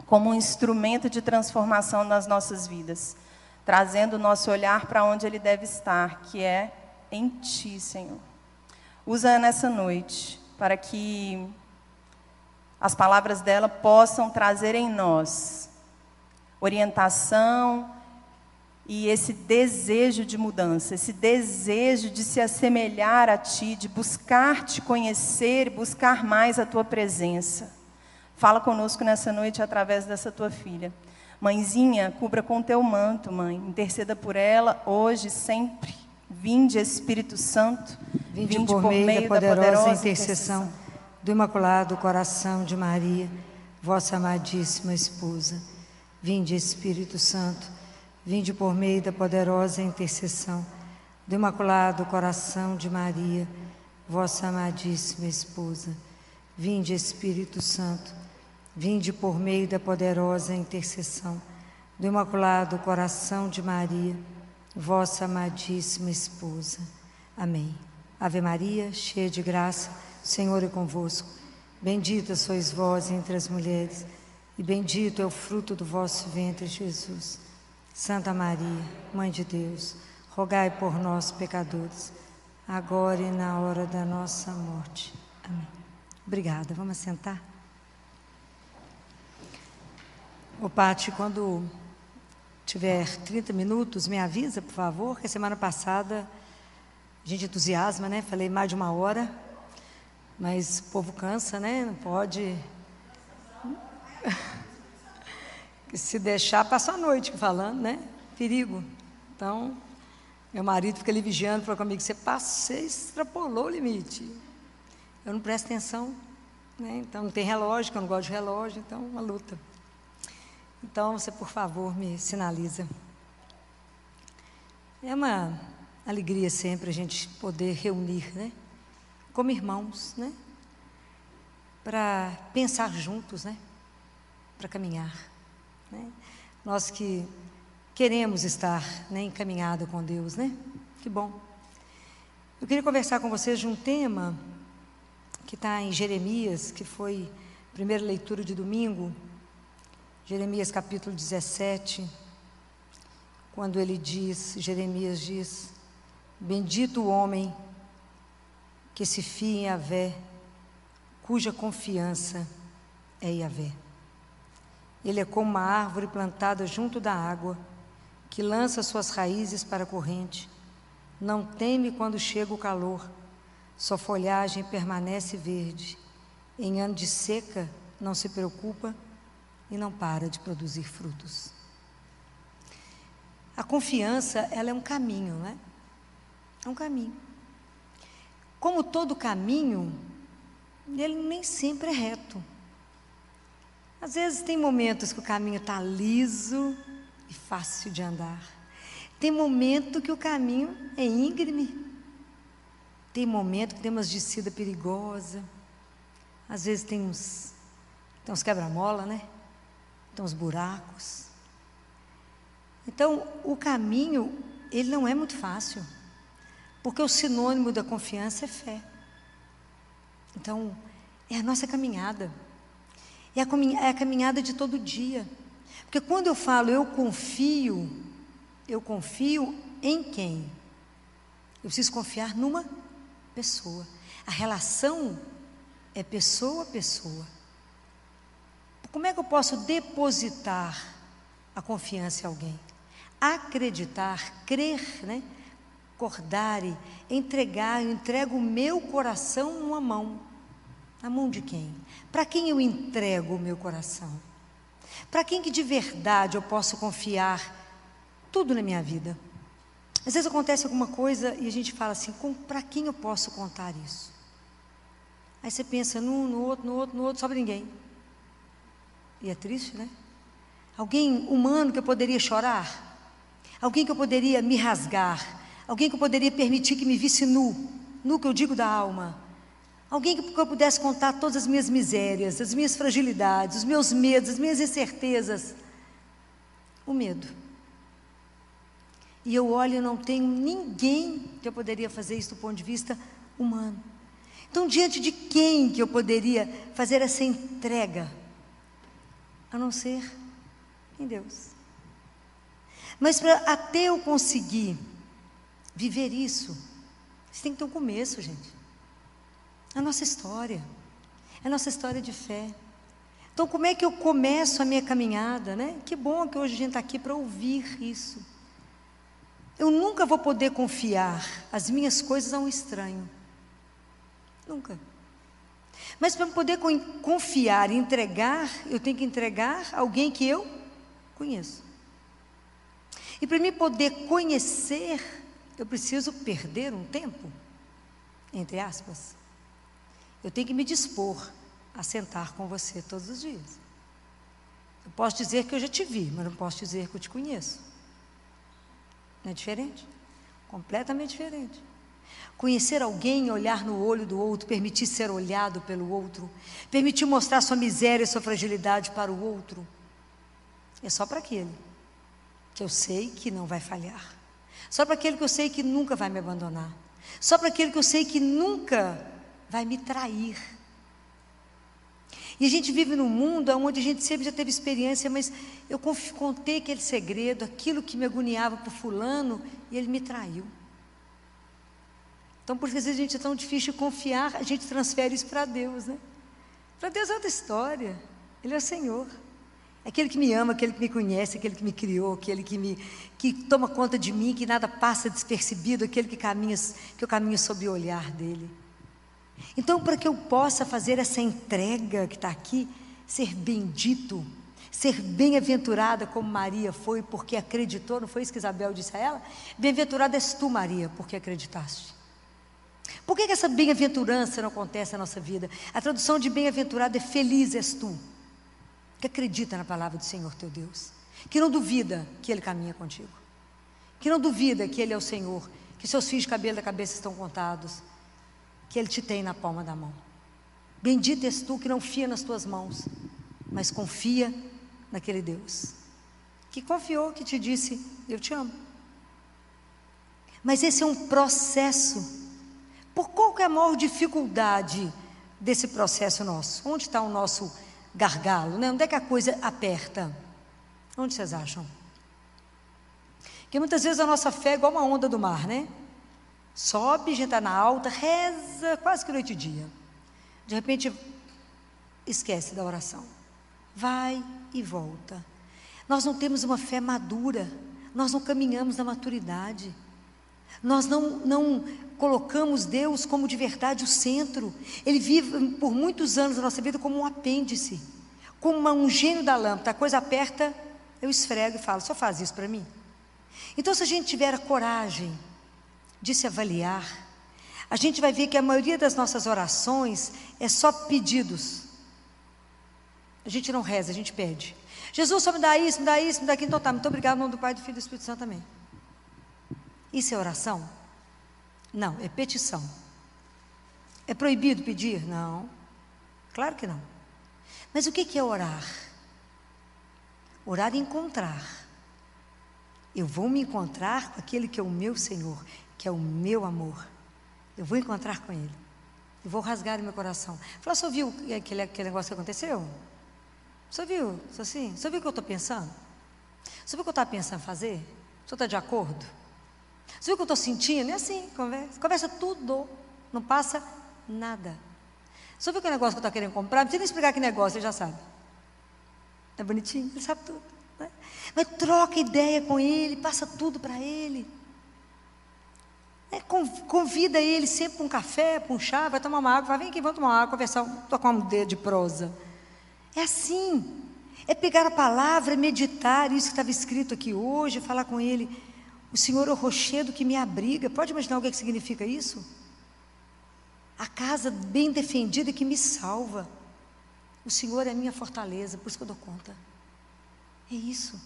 como um instrumento de transformação nas nossas vidas, trazendo o nosso olhar para onde ele deve estar, que é em ti, Senhor. Usa nessa noite para que as palavras dela possam trazer em nós orientação e esse desejo de mudança, esse desejo de se assemelhar a ti, de buscar te conhecer e buscar mais a tua presença. Fala conosco nessa noite através dessa tua filha. Mãezinha, cubra com teu manto, mãe. Interceda por ela hoje, sempre. Vinde, Espírito Santo. Vinde por meio da poderosa intercessão do Imaculado Coração de Maria, vossa amadíssima esposa. Vinde, Espírito Santo. Vinde por meio da poderosa intercessão do Imaculado Coração de Maria, vossa amadíssima esposa. Vinde, Espírito Santo. Vinde por meio da poderosa intercessão do Imaculado Coração de Maria, vossa amadíssima esposa. Amém. Ave Maria, cheia de graça, o Senhor é convosco. Bendita sois vós entre as mulheres, e bendito é o fruto do vosso ventre, Jesus. Santa Maria, Mãe de Deus, rogai por nós, pecadores, agora e na hora da nossa morte. Amém. Obrigada. Vamos sentar? Ô, Pati, quando tiver 30 minutos, me avisa, por favor, que a semana passada a gente entusiasma, né? Falei mais de 1 hora, mas o povo cansa, né? Não pode... Se deixar, passa a noite falando, né? Perigo. Então, meu marido fica ali vigiando, falou comigo, você extrapolou o limite. Eu não presto atenção, né? Então, não tem relógio, que eu não gosto de relógio, então, uma luta. Então, você, por favor, me sinaliza. É uma alegria sempre a gente poder reunir, né? Como irmãos, né? Para pensar juntos, né? Para caminhar. Né? Nós que queremos estar, né, encaminhado com Deus, né? Que bom. Eu queria conversar com vocês de um tema que está em Jeremias, que foi a primeira leitura de domingo, Jeremias capítulo 17, quando ele diz, Jeremias diz, bendito o homem que se fia em Yahvé, cuja confiança é Yahvé. Ele é como uma árvore plantada junto da água, que lança suas raízes para a corrente. Não teme quando chega o calor, sua folhagem permanece verde. Em ano de seca, não se preocupa e não para de produzir frutos. A confiança, ela é um caminho, né? É um caminho. Como todo caminho, ele nem sempre é reto. Às vezes tem momentos que o caminho está liso e fácil de andar. Tem momento que o caminho é íngreme. Tem momento que tem umas descidas perigosas. Às vezes tem uns quebra-mola, né? Tem uns buracos. Então, o caminho, ele não é muito fácil. Porque o sinônimo da confiança é fé. Então, é a nossa caminhada. É a caminhada de todo dia. Porque quando eu falo eu confio em quem? Eu preciso confiar numa pessoa. A relação é pessoa a pessoa. Como é que eu posso depositar a confiança em alguém? Acreditar, crer, né? Acordare, entregar, eu entrego o meu coração numa mão. Na mão de quem? Para quem eu entrego o meu coração? Para quem que de verdade eu posso confiar tudo na minha vida? Às vezes acontece alguma coisa e a gente fala assim, para quem eu posso contar isso? Aí você pensa no outro, sobra ninguém. E é triste, né? Alguém humano que eu poderia chorar? Alguém que eu poderia me rasgar? Alguém que eu poderia permitir que me visse nu que eu digo da alma? Alguém que eu pudesse contar todas as minhas misérias, as minhas fragilidades, os meus medos, as minhas incertezas? O medo. E eu olho e não tenho ninguém que eu poderia fazer isso do ponto de vista humano. Então, diante de quem que eu poderia fazer essa entrega? A não ser em Deus. Mas até eu conseguir viver isso, você tem que ter um começo, gente. É a nossa história. É a nossa história de fé. Então, como é que eu começo a minha caminhada, né? Que bom que hoje a gente está aqui para ouvir isso. Eu nunca vou poder confiar as minhas coisas a um estranho. Nunca. Mas para poder confiar e entregar, eu tenho que entregar a alguém que eu conheço. E para mim poder conhecer, eu preciso perder um tempo, entre aspas. Eu tenho que me dispor a sentar com você todos os dias. Eu posso dizer que eu já te vi, mas não posso dizer que eu te conheço. Não é diferente? Completamente diferente. Conhecer alguém, olhar no olho do outro, permitir ser olhado pelo outro, permitir mostrar sua miséria e sua fragilidade para o outro, é só para aquele que eu sei que não vai falhar, só para aquele que eu sei que nunca vai me abandonar, só para aquele que eu sei que nunca vai me trair. E a gente vive num mundo onde a gente sempre já teve experiência, mas eu contei aquele segredo, aquilo que me agoniava por fulano, e ele me traiu. Então, porque às vezes a gente é tão difícil de confiar, a gente transfere isso para Deus, né? Para Deus é outra história. Ele é o Senhor. É aquele que me ama, aquele que me conhece, aquele que me criou, aquele que toma conta de mim, que nada passa despercebido, aquele que eu caminho sob o olhar dele. Então, para que eu possa fazer essa entrega que está aqui, ser bendito, ser bem-aventurada como Maria foi, porque acreditou, não foi isso que Isabel disse a ela? Bem-aventurada és tu, Maria, porque acreditaste. Por que essa bem-aventurança não acontece na nossa vida? A tradução de bem-aventurado é feliz és tu, que acredita na palavra do Senhor teu Deus, que não duvida que Ele caminha contigo, que não duvida que Ele é o Senhor, que seus fios de cabelo da cabeça estão contados, que Ele te tem na palma da mão. Bendito és tu que não fia nas tuas mãos, mas confia naquele Deus que confiou, que te disse, eu te amo. Mas esse é um processo. Por qual que é a maior dificuldade desse processo nosso? Onde está o nosso gargalo, né? Onde é que a coisa aperta? Onde vocês acham? Porque muitas vezes a nossa fé é igual uma onda do mar, né? Sobe, a gente está na alta, reza quase que noite e dia. De repente, esquece da oração. Vai e volta. Nós não temos uma fé madura. Nós não caminhamos na maturidade. Nós não colocamos Deus como de verdade o centro. Ele vive por muitos anos da nossa vida como um apêndice, como um gênio da lâmpada. A coisa aperta, eu esfrego e falo, só faz isso para mim? Então, se a gente tiver a coragem de se avaliar, a gente vai ver que a maioria das nossas orações é só pedidos. A gente não reza, a gente pede. Jesus, só me dá isso, me dá isso, me dá aquilo. Então tá, muito obrigado, em nome do Pai, do Filho e do Espírito Santo, amém. Isso é oração? Não, é petição. É proibido pedir? Não, claro que não. Mas o que é orar? Orar é encontrar. Eu vou me encontrar com aquele que é o meu Senhor, que é o meu amor. Eu vou encontrar com Ele. Eu vou rasgar o meu coração. Fala, você ouviu aquele negócio que aconteceu? Você ouviu isso assim? Você ouviu o que eu estou pensando? Você viu o que eu estava pensando em fazer? O senhor está de acordo? Você viu o que eu estou sentindo? É assim, conversa tudo, não passa nada. Você viu que negócio que eu estou querendo comprar? Não precisa nem explicar que negócio, ele já sabe. É bonitinho, ele sabe tudo, né? Mas troca ideia com ele, passa tudo para ele. Convida ele sempre para um café, para um chá, vai tomar uma água, vai, vem aqui, vamos tomar uma água, conversar, tocar um dedo de prosa. É assim. É pegar a palavra, meditar, isso que estava escrito aqui hoje, falar com Ele. O Senhor é o rochedo que me abriga. Pode imaginar o que significa isso? A casa bem defendida que me salva. O Senhor é a minha fortaleza, por isso que eu dou conta. É isso.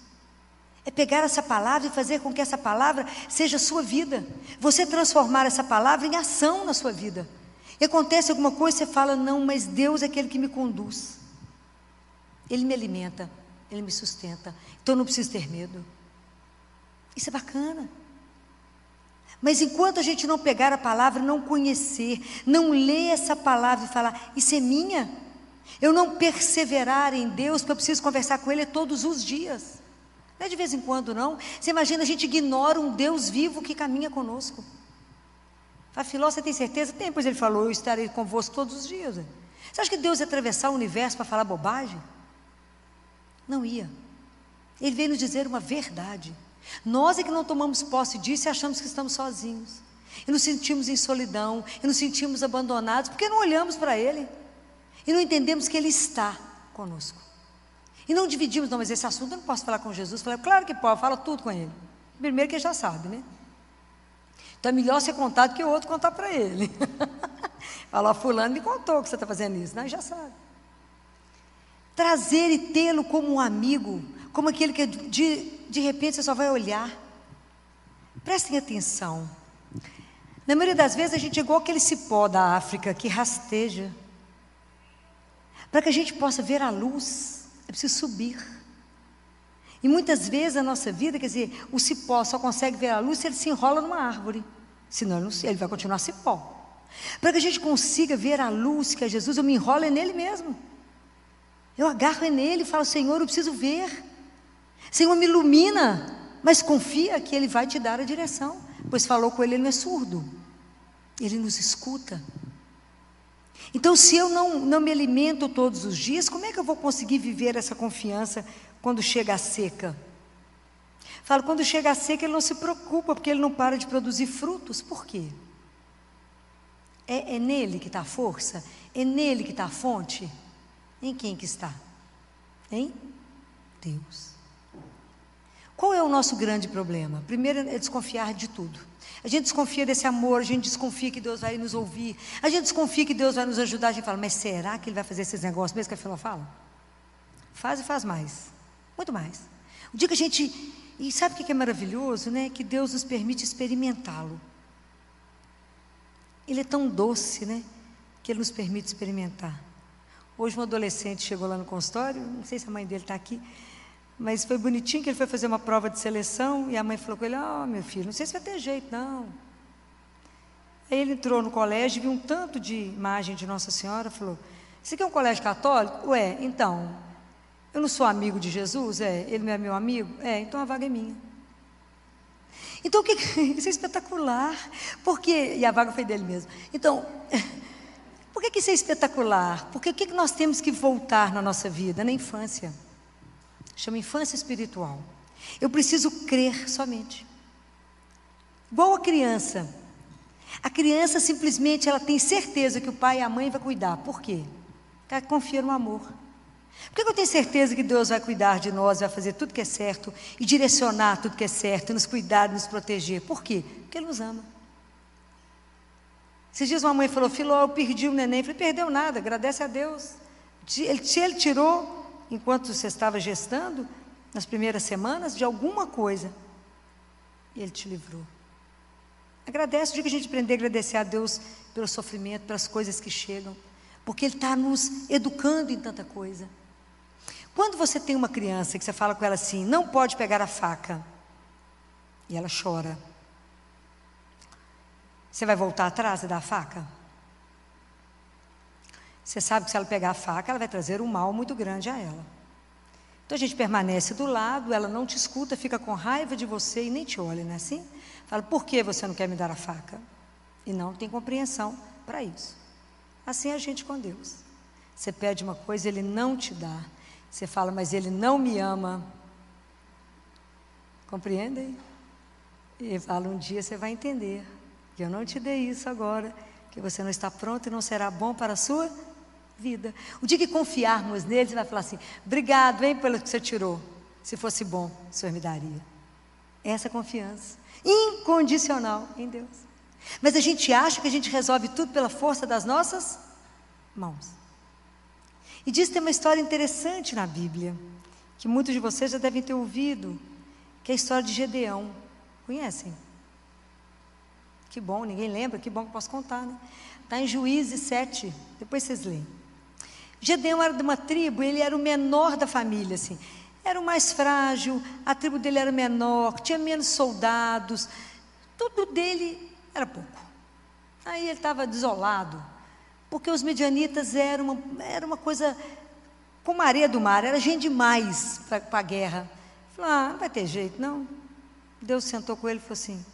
É pegar essa palavra e fazer com que essa palavra seja a sua vida. Você transformar essa palavra em ação na sua vida. E acontece alguma coisa, você fala, não, mas Deus é aquele que me conduz. Ele me alimenta, Ele me sustenta. Então eu não preciso ter medo. Isso é bacana. Mas enquanto a gente não pegar a palavra, não conhecer, não ler essa palavra e falar, isso é minha. Eu não perseverar em Deus, porque eu preciso conversar com Ele todos os dias. Não é de vez em quando, não. Você imagina, a gente ignora um Deus vivo que caminha conosco. Fala, Filó, você tem certeza? Tem, pois Ele falou, eu estarei convosco todos os dias. Você acha que Deus ia atravessar o universo para falar bobagem? Não ia. Ele veio nos dizer uma verdade. Nós é que não tomamos posse disso e achamos que estamos sozinhos. E nos sentimos em solidão, e nos sentimos abandonados, porque não olhamos para Ele. E não entendemos que Ele está conosco. E não dividimos, não, mas esse assunto eu não posso falar com Jesus. Falei, claro que pode, fala tudo com Ele. Primeiro que Ele já sabe, né? Então é melhor ser contado que o outro contar para Ele. Fala, fulano me contou que você está fazendo isso. Não, já sabe. Trazer e tê-lo como um amigo, como aquele que de repente você só vai olhar. Prestem atenção. Na maioria das vezes a gente é igual aquele cipó da África que rasteja. Para que a gente possa ver a luz, é preciso subir. E muitas vezes a nossa vida, quer dizer, o cipó só consegue ver a luz se ele se enrola numa árvore. Senão ele vai continuar cipó. Para que a gente consiga ver a luz que é Jesus, eu me enrolo nele mesmo. Eu agarro nele e falo, Senhor, eu preciso ver. Senhor, me ilumina. Mas confia que Ele vai te dar a direção. Pois falou com Ele, Ele não é surdo. Ele nos escuta. Então, se eu não me alimento todos os dias, como é que eu vou conseguir viver essa confiança quando chega a seca? Falo, quando chega a seca, Ele não se preocupa, porque Ele não para de produzir frutos. Por quê? É nele que está a força? É nele que está a fonte? Em quem que está? Em Deus. Qual é o nosso grande problema? Primeiro é desconfiar de tudo. A gente desconfia desse amor, a gente desconfia que Deus vai nos ouvir, a gente desconfia que Deus vai nos ajudar, a gente fala, mas será que Ele vai fazer esses negócios mesmo que a Filó fala? Faz e faz mais, muito mais. O dia que a gente, e sabe o que é maravilhoso, né? Que Deus nos permite experimentá-lo. Ele é tão doce, né? Que Ele nos permite experimentar. Hoje um adolescente chegou lá no consultório, não sei se a mãe dele está aqui, mas foi bonitinho que ele foi fazer uma prova de seleção e a mãe falou com ele, meu filho, não sei se vai ter jeito, não. Aí ele entrou no colégio, viu um tanto de imagem de Nossa Senhora, falou, isso aqui é um colégio católico? Ué, então, eu não sou amigo de Jesus? Ele não é meu amigo? Então a vaga é minha. Então, isso é espetacular, porque, e a vaga foi dele mesmo. Então, por que isso é espetacular? Porque o que nós temos que voltar na nossa vida? Na infância. Chama infância espiritual. Eu preciso crer somente. Igual a criança. A criança simplesmente ela tem certeza que o pai e a mãe vão cuidar. Por quê? Porque ela confia no amor. Por que eu tenho certeza que Deus vai cuidar de nós, vai fazer tudo que é certo e direcionar tudo que é certo, nos cuidar, nos proteger? Por quê? Porque Ele nos ama. Esses dias uma mãe falou, Filó, eu perdi o neném. Eu falei, perdeu nada, agradece a Deus. Se Ele tirou, enquanto você estava gestando, nas primeiras semanas, de alguma coisa, Ele te livrou. Agradece, o dia que a gente aprender a agradecer a Deus pelo sofrimento, pelas coisas que chegam, porque Ele está nos educando em tanta coisa. Quando você tem uma criança que você fala com ela assim, não pode pegar a faca, e ela chora, você vai voltar atrás e dar a faca? Você sabe que se ela pegar a faca, ela vai trazer um mal muito grande a ela. Então a gente permanece do lado, ela não te escuta, fica com raiva de você e nem te olha, não é assim? Fala, por que você não quer me dar a faca? E não tem compreensão para isso. Assim é a gente com Deus. Você pede uma coisa, Ele não te dá. Você fala, mas Ele não me ama. Compreendem? E fala, um dia você vai entender que eu não te dei isso agora, que você não está pronto e não será bom para a sua vida. O dia que confiarmos nele, você vai falar assim: obrigado, hein, pelo que você tirou. Se fosse bom, o Senhor me daria. Essa confiança incondicional em Deus. Mas a gente acha que a gente resolve tudo pela força das nossas mãos. E diz que tem uma história interessante na Bíblia, que muitos de vocês já devem ter ouvido, que é a história de Gedeão. Conhecem? Que bom, ninguém lembra, que bom que eu posso contar, né? Está em Juízes 7, depois vocês leem. Gedeão era de uma tribo, ele era o menor da família, assim. Era o mais frágil, a tribo dele era menor, tinha menos soldados, tudo dele era pouco. Aí ele estava desolado, porque os midianitas eram uma coisa como a areia do mar, era gente demais para a guerra. Falou: não vai ter jeito, não. Deus sentou com ele e falou assim: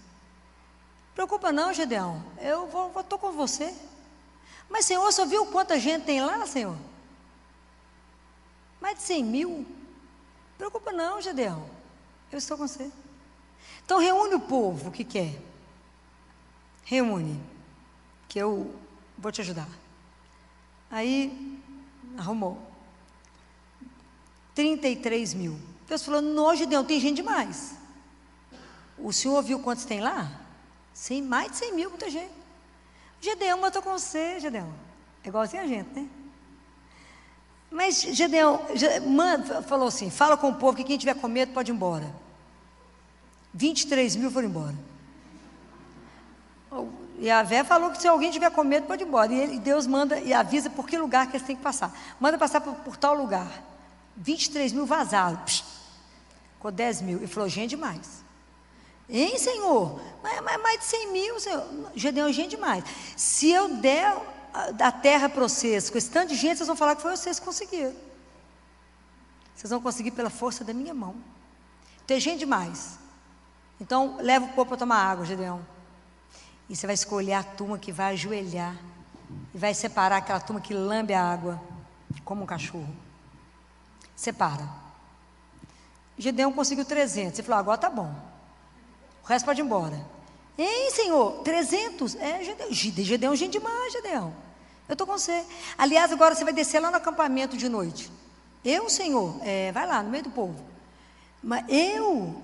preocupa não, Gedeão, eu estou com você. Mas, Senhor, só viu quanta gente tem lá, Senhor? Mais de 100 mil. Preocupa não, Gedeão, eu estou com você. Então reúne o povo que quer. Reúne, que eu vou te ajudar. Aí arrumou 33 mil. Deus falou: não, Gedeão, tem gente demais. O senhor viu quantos tem lá? Mais de 100 mil, muita gente. Gedeão, eu estou com você, Gedeão. É igualzinho a gente, né? Mas Gedeão falou assim: fala com o povo que quem tiver com medo pode ir embora. 23 mil foram embora. E a Vé falou que se alguém tiver com medo pode ir embora. E Deus manda e avisa por que lugar que eles têm que passar. Manda passar por tal lugar. 23 mil vazaram. Ficou 10 mil. E falou: gente demais. Hein, Senhor? Mas mais de 100 mil, Senhor. Gedeão, gente demais. Se eu der a terra para vocês, com esse tanto de gente, vocês vão falar que foi vocês que conseguiram. Vocês vão conseguir pela força da minha mão. Tem gente demais. Então, leva o povo para tomar água, Gedeão. E você vai escolher a turma que vai ajoelhar. E vai separar aquela turma que lambe a água, como um cachorro. Separa. Gedeão conseguiu 300. Ele falou: agora tá bom. O resto pode ir embora. Hein, Senhor? 300? Gedeão, gente demais, Gedeão. Eu estou com você. Aliás, agora você vai descer lá no acampamento de noite. Eu, Senhor? Vai lá, no meio do povo. Mas eu?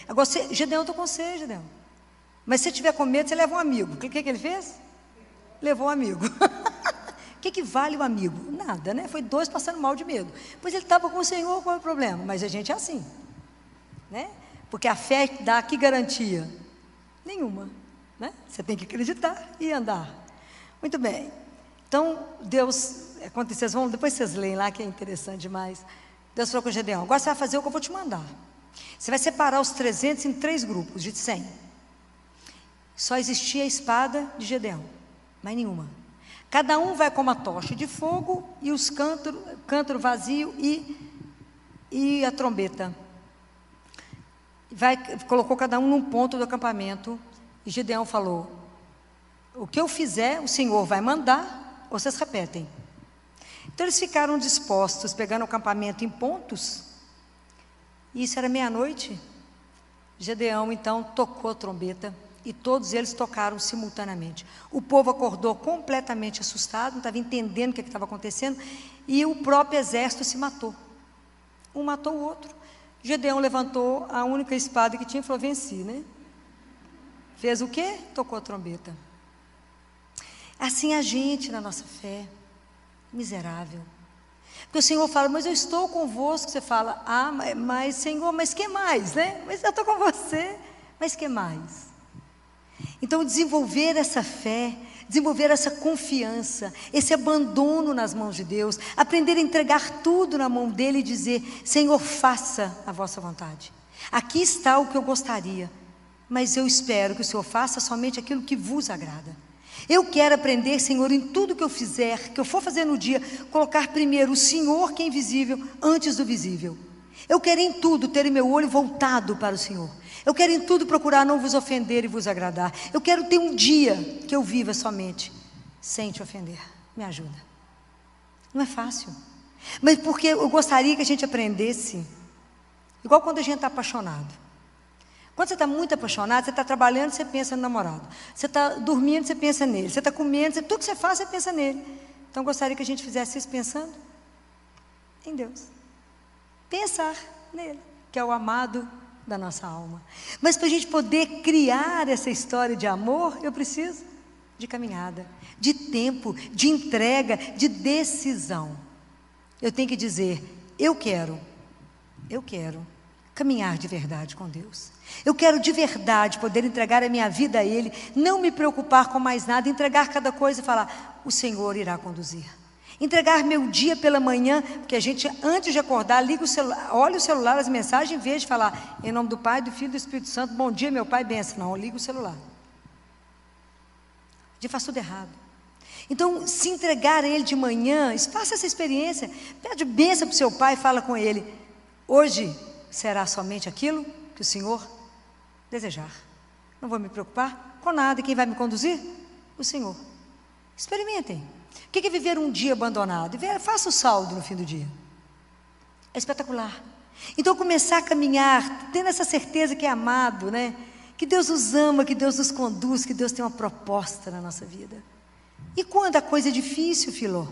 Agora, Gedeão, eu estou com você, Gedeão. Mas se você tiver com medo, você leva um amigo. O que ele fez? Levou um amigo. O que vale o amigo? Nada, né? Foi 2 passando mal de medo. Pois ele estava com o Senhor, qual é o problema? Mas a gente é assim, né? Porque a fé dá que garantia? Nenhuma, né? Você tem que acreditar e andar. Muito bem. Então, Deus, depois vocês leem lá, que é interessante demais. Deus falou com Gedeão: agora você vai fazer o que eu vou te mandar. Você vai separar os 300 em 3 grupos de 100. Só existia a espada de Gedeão, mais nenhuma. Cada um vai com uma tocha de fogo e os cântaro vazio e a trombeta. Colocou cada um num ponto do acampamento. E Gedeão falou: o que eu fizer, o Senhor vai mandar, ou vocês repetem. Então eles ficaram dispostos, pegando o acampamento em pontos. E isso era meia-noite. Gedeão então tocou a trombeta. E todos eles tocaram simultaneamente. O povo acordou completamente assustado, não estava entendendo o que estava acontecendo, e o próprio exército se matou. Um matou o outro. Gedeão levantou a única espada que tinha e falou: venci, né? Fez o quê? Tocou a trombeta. Assim a gente, na nossa fé, miserável. Porque o Senhor fala: mas eu estou convosco. Você fala: mas Senhor, mas que mais, né? Mas eu estou com você, mas que mais? Então, desenvolver essa fé, desenvolver essa confiança, esse abandono nas mãos de Deus, aprender a entregar tudo na mão dEle e dizer: Senhor, faça a vossa vontade. Aqui está o que eu gostaria, mas eu espero que o Senhor faça somente aquilo que vos agrada. Eu quero aprender, Senhor, em tudo que eu fizer, que eu for fazer no dia, colocar primeiro o Senhor, que é invisível, antes do visível. Eu quero em tudo ter meu olho voltado para o Senhor. Eu quero em tudo procurar não vos ofender e vos agradar. Eu quero ter um dia que eu viva somente sem te ofender. Me ajuda. Não é fácil. Mas porque eu gostaria que a gente aprendesse, igual quando a gente está apaixonado. Quando você está muito apaixonado, você está trabalhando, você pensa no namorado. Você está dormindo, você pensa nele. Você está comendo, tudo que você faz, você pensa nele. Então, gostaria que a gente fizesse isso pensando em Deus. Pensar nele, que é o amado da nossa alma. Mas para a gente poder criar essa história de amor, eu preciso de caminhada, de tempo, de entrega, de decisão. Eu tenho que dizer, eu quero caminhar de verdade com Deus. Eu quero de verdade poder entregar a minha vida a Ele, não me preocupar com mais nada, entregar cada coisa e falar, o Senhor irá conduzir. Entregar meu dia pela manhã, porque a gente, antes de acordar, liga o celular, olha o celular, as mensagens, em vez de falar, em nome do Pai, do Filho e do Espírito Santo, bom dia, meu Pai, benção. Não, liga o celular. A gente faz tudo errado. Então, se entregar a Ele de manhã, faça essa experiência, pede bênção para o seu pai e fala com ele, hoje será somente aquilo que o Senhor desejar. Não vou me preocupar com nada, e quem vai me conduzir? O Senhor. Experimentem. O que é viver um dia abandonado? Faça o saldo no fim do dia. É espetacular. Então, começar a caminhar, tendo essa certeza que é amado, né? Que Deus nos ama, que Deus nos conduz, que Deus tem uma proposta na nossa vida. E quando a coisa é difícil, Filó?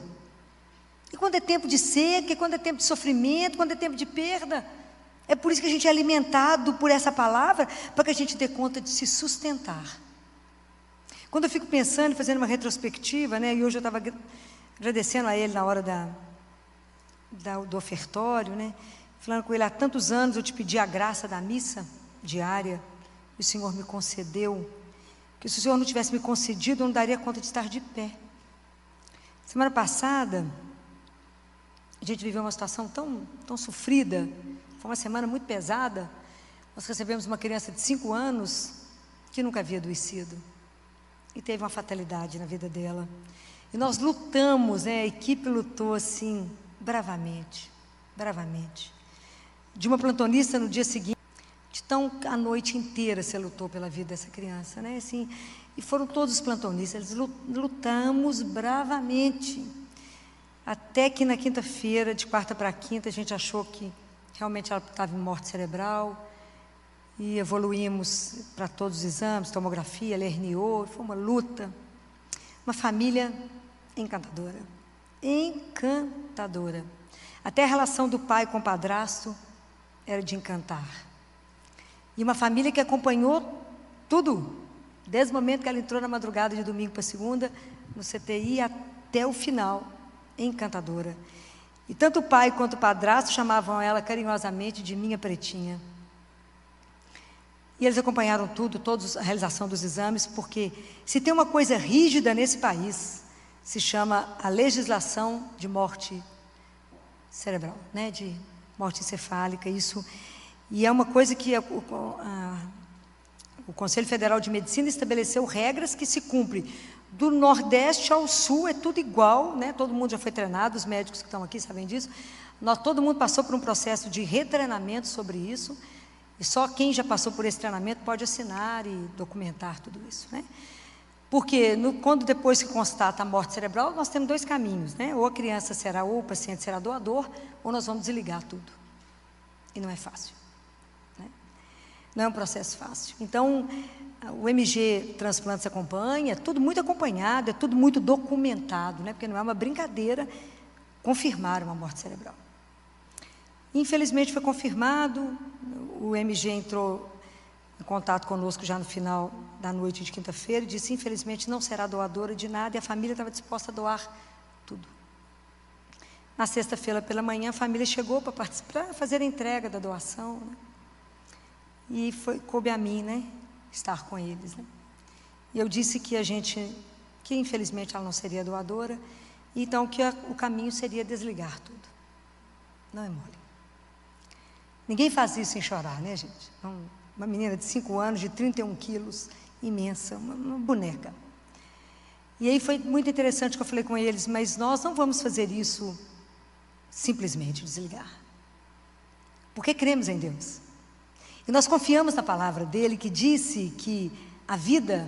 E quando é tempo de seca, e quando é tempo de sofrimento, quando é tempo de perda? É por isso que a gente é alimentado por essa palavra, para que a gente dê conta de se sustentar. Quando eu fico pensando, fazendo uma retrospectiva, né, e hoje eu estava agradecendo a ele na hora do ofertório, né, falando com ele, há tantos anos eu te pedi a graça da missa diária, e o Senhor me concedeu, que se o Senhor não tivesse me concedido, eu não daria conta de estar de pé. Semana passada, a gente viveu uma situação tão sofrida, foi uma semana muito pesada, nós recebemos uma criança de 5 anos, que nunca havia adoecido, e teve uma fatalidade na vida dela, e nós lutamos, né, a equipe lutou assim, bravamente, de uma plantonista no dia seguinte, então a noite inteira você lutou pela vida dessa criança, né, assim, e foram todos os plantonistas, eles lutamos bravamente, até que na quinta-feira, de quarta para quinta, a gente achou que realmente ela estava em morte cerebral, e evoluímos para todos os exames, tomografia, ela herniou, foi uma luta. Uma família encantadora. Encantadora. Até a relação do pai com o padrasto era de encantar. E uma família que acompanhou tudo, desde o momento que ela entrou na madrugada de domingo para segunda, no CTI, até o final. Encantadora. E tanto o pai quanto o padrasto chamavam ela carinhosamente de minha pretinha. E eles acompanharam tudo, toda a realização dos exames, porque se tem uma coisa rígida nesse país, se chama a legislação de morte cerebral, né, de morte encefálica, isso, e é uma coisa que o Conselho Federal de Medicina estabeleceu regras que se cumprem, do Nordeste ao Sul é tudo igual, né, todo mundo já foi treinado, os médicos que estão aqui sabem disso, todo mundo passou por um processo de retreinamento sobre isso, e só quem já passou por esse treinamento pode assinar e documentar tudo isso, né? Porque quando depois que constata a morte cerebral, nós temos 2 caminhos, né? Ou a criança será, ou o paciente será doador, ou nós vamos desligar tudo. E não é fácil, né? Não é um processo fácil. Então, o MG Transplantes acompanha, é tudo muito acompanhado, é tudo muito documentado, né? Porque não é uma brincadeira confirmar uma morte cerebral. Infelizmente foi confirmado, o MG entrou em contato conosco já no final da noite de quinta-feira e disse, infelizmente não será doadora de nada, e a família estava disposta a doar tudo. Na sexta-feira pela manhã a família chegou para participar, fazer a entrega da doação, né? E coube a mim, né, estar com eles, né? E eu disse que infelizmente ela não seria doadora, então que o caminho seria desligar tudo. Não é mole. Ninguém faz isso sem chorar, né, gente? Uma menina de 5 anos, de 31 quilos, imensa, uma boneca. E aí foi muito interessante que eu falei com eles, mas nós não vamos fazer isso simplesmente, desligar. Porque cremos em Deus. E nós confiamos na palavra dele, que disse que a vida